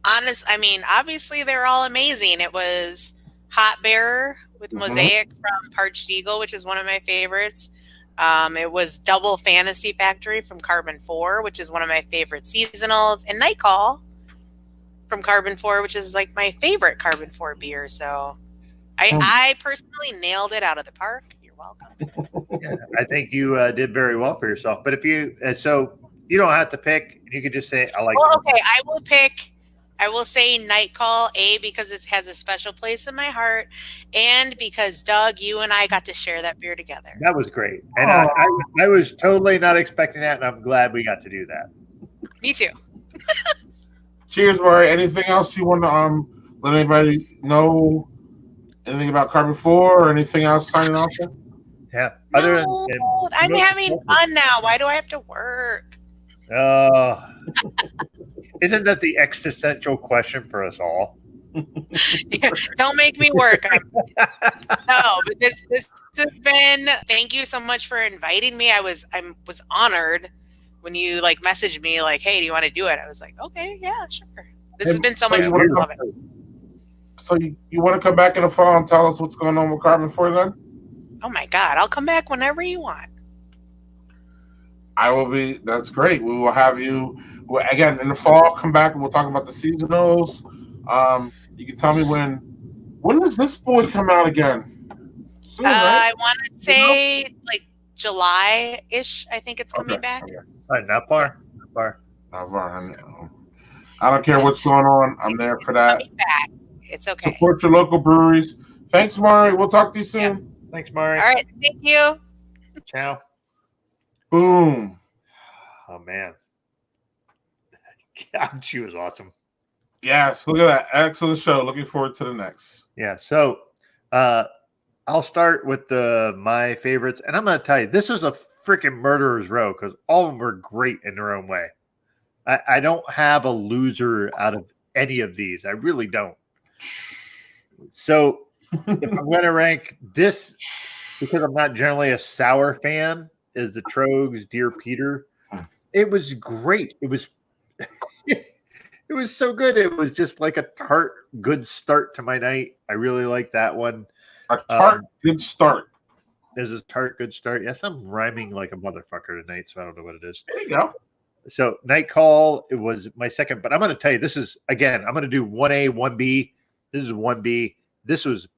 S3: Obviously they're all amazing. It was Hot Bear with Mosaic from Parched Eagle, which is one of my favorites. It was Double Fantasy Factory from Karben4, which is one of my favorite seasonals, and Night Call from Karben4, which is like my favorite Karben4 beer. So I personally nailed it out of the park. You're welcome.
S2: Yeah, I think you did very well for yourself. But if you you don't have to pick. You could just say, I like it.
S3: Okay, I will say Night Call, because it has a special place in my heart, and because, Doug, you and I got to share that beer together.
S2: That was great. And I was totally not expecting that, and I'm glad we got to do that.
S3: Me too.
S1: Cheers, Mari. Anything else you want to let anybody know? Anything about Karben4 or anything else signing off there?
S2: Yeah.
S3: I'm having fun now. Why do I have to work?
S2: Isn't that the existential question for us all?
S3: Yeah, don't make me work. No, but this has been. Thank you so much for inviting me. I was honored when you messaged me hey, do you want to do it? I was like, okay, yeah, sure. This has been so much fun. Love it.
S1: So you want to come back in the fall and tell us what's going on with Karben4 then?
S3: Oh my God, I'll come back whenever you want.
S1: I will be. That's great. We will have you again in the fall. Come back and we'll talk about the seasonals. You can tell me when does this boy come out again? Soon, right?
S3: I want to say July-ish. I think it's coming back.
S2: Okay. Not far.
S1: Not far. I don't care what's going on. I'm there for that.
S3: Coming back. It's okay.
S1: Support your local breweries. Thanks, Mari. We'll talk to you soon.
S3: Yep.
S2: Thanks, Mari.
S3: All right. Thank you.
S2: Ciao.
S1: Boom.
S2: Oh, man. God, she was awesome.
S1: Yes, look at that. Excellent show. Looking forward to the next.
S2: Yeah, so I'll start with my favorites. And I'm going to tell you, this is a freaking murderer's row because all of them were great in their own way. I don't have a loser out of any of these. I really don't. So if I'm going to rank this, because I'm not generally a sour fan, is the Trogs Dear Peter. It was great. It was it was so good. It was just like a tart, good start to my night. I really like that one.
S1: A tart, good start.
S2: There's a tart, good start. Yes, I'm rhyming like a motherfucker tonight, so I don't know what it is.
S1: There you go.
S2: So Night Call, it was my second, but I'm going to tell you, this is, again, I'm going to do 1A, 1B. This is 1B. This was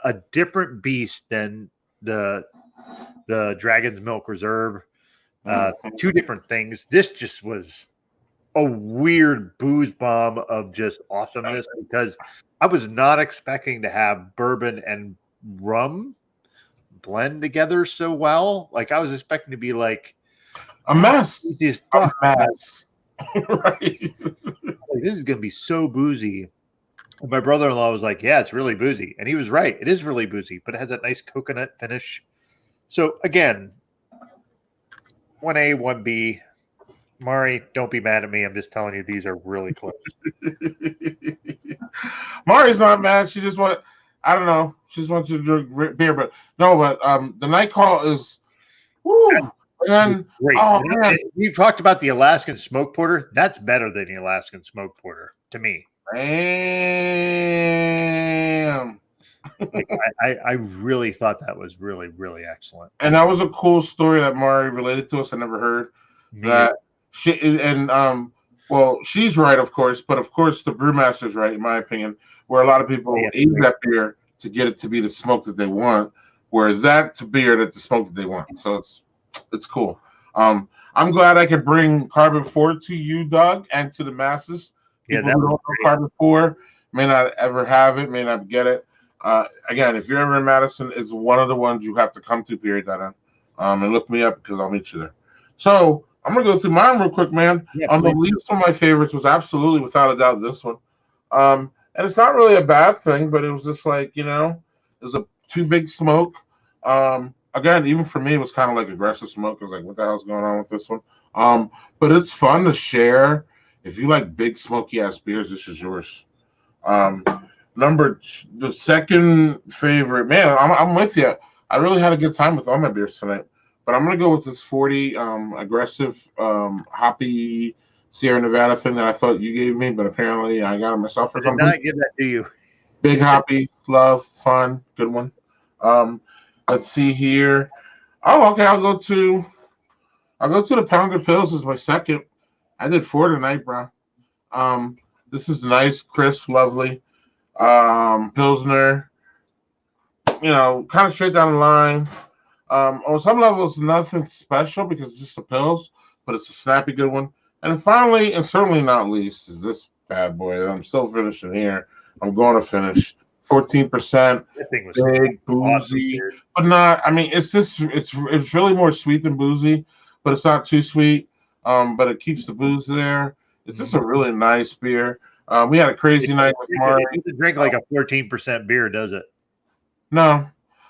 S2: a different beast than the Dragon's Milk Reserve. Two different things. This just was a weird booze bomb of just awesomeness because I was not expecting to have bourbon and rum blend together so well. Like I was expecting to be like
S1: a mess.
S2: This
S1: a mess. Right.
S2: Like, this is gonna be so boozy. And my brother-in-law was like, yeah, it's really boozy. And he was right. It is really boozy, but it has that nice coconut finish. So again, 1A, 1B. Mari, don't be mad at me. I'm just telling you, these are really close.
S1: Mari's not mad. She just I don't know. She just wants to drink beer, but no, but the night call is woo. And
S2: great.
S1: Oh, man.
S2: You talked about the Alaskan smoke porter. That's better than the Alaskan smoke porter to me.
S1: Damn.
S2: Like, I really thought that was really, really excellent.
S1: And that was a cool story that Mari related to us. I never heard that. She and well, she's right, of course, but of course the brewmaster's right, in my opinion, where a lot of people age that beer to get it to be the smoke that they want, whereas that's beer that the smoke that they want. So it's cool. I'm glad I could bring Karben4 to you, Doug, and to the masses. People who don't know Karben4 may not ever have it, may not get it. Again, if you're ever in Madison, it's one of the ones you have to come to, period, and look me up because I'll meet you there. So I'm going to go through mine real quick, man. The least of my favorites was absolutely, without a doubt, this one. And it's not really a bad thing, but it was just like, it was a too big smoke. Again, even for me, it was kind of like aggressive smoke. I was like, what the hell's going on with this one? But it's fun to share. If you like big smoky-ass beers, this is yours. The second favorite, man, I'm with you. I really had a good time with all my beers tonight. But I'm going to go with this 40 aggressive hoppy Sierra Nevada thing that I thought you gave me, but apparently I got it myself or something.
S2: I did not give that to you.
S1: Big hoppy, love, fun, good one. Let's see here. Oh, okay. I'll go to the Pounder Pills as my second. I did 4 tonight, bro. This is nice, crisp, lovely. Pilsner. Kind of straight down the line. On some levels, nothing special because it's just a pills, but it's a snappy good one. And finally, and certainly not least, is this bad boy that I'm still finishing here. I'm going to finish 14%. Big, boozy, but not. I mean, it's really more sweet than boozy, but it's not too sweet. But it keeps the booze there. It's just a really nice beer. We had a crazy night with Mari.
S2: You can drink like a 14% beer, does it?
S1: No.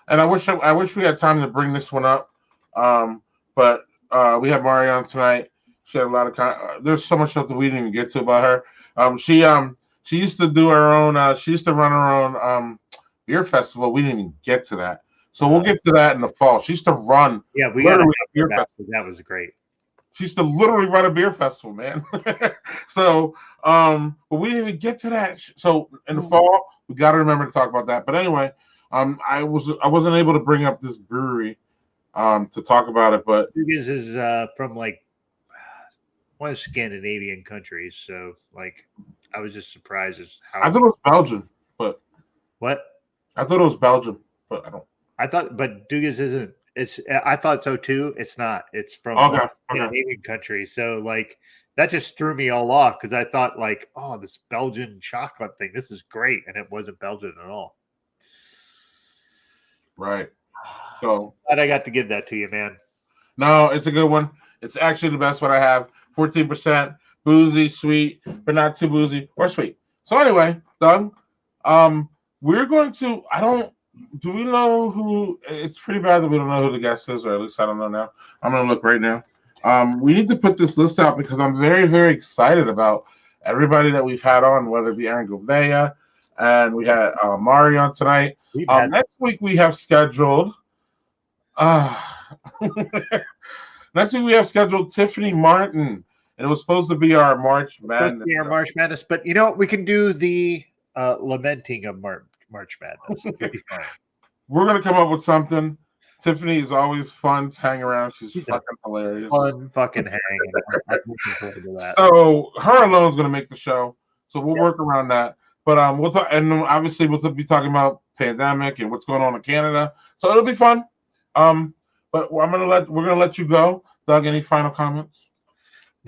S1: And I wish we had time to bring this one up, but we had Mari on tonight. She had a lot of there's so much stuff that we didn't even get to about her. She used to do her own. She used to run her own beer festival. We didn't even get to that, so we'll get to that in the fall. She used to run.
S2: Yeah, we got a beer festival. That was great.
S1: She used to literally run a beer festival, man. So, but we didn't even get to that. So in the fall, we got to remember to talk about that. But anyway. I wasn't able to bring up this brewery to talk about it, but
S2: this is from like one of the Scandinavian countries, so like I was just surprised as how
S1: I thought it was Belgium, but
S2: what?
S1: I thought it was Belgium, but I don't.
S2: I thought, but Dugas isn't. I thought so too. It's not. It's from Scandinavian country, so like that just threw me all off because I thought like, oh, this Belgian chocolate thing, this is great, and it wasn't Belgian at all.
S1: Right. So
S2: glad I got to give that to you, man.
S1: No, it's a good one. It's actually the best one I have. 14%, boozy, sweet, but not too boozy or sweet. So anyway, Doug, we're going to. Do we know who? It's pretty bad that we don't know who the guest is, or at least I don't know now. I'm gonna look right now. We need to put this list out because I'm very, very excited about everybody that we've had on, whether it be Aaron Govea, and we had Mari on tonight. Next week we have scheduled. Next week we have scheduled Tiffany Martin, and it was supposed to be our March Madness.
S2: March Madness, but you know we can do the lamenting of March Madness.
S1: We're gonna come up with something. Tiffany is always fun to hang around. She's fucking hilarious.
S2: Fun fucking hang. I'm looking forward to that.
S1: So her alone is gonna make the show. So we'll work around that. But we'll talk, and obviously we'll be talking about pandemic and what's going on in Canada. So it'll be fun. But we're gonna let you go. Doug, any final comments?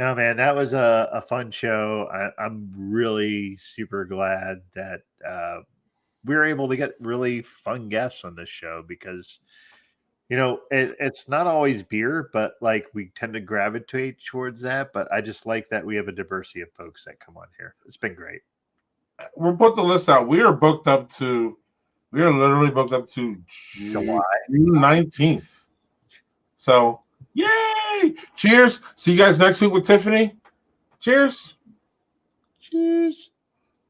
S2: No, man, that was a fun show. I'm really super glad that we were able to get really fun guests on this show because, it's not always beer, but like we tend to gravitate towards that. But I just like that we have a diversity of folks that come on here. It's been great.
S1: We'll put the list out. We are literally booked up to
S2: July.
S1: June 19th. So, yay! Cheers. See you guys next week with Tiffany. Cheers.
S2: Cheers.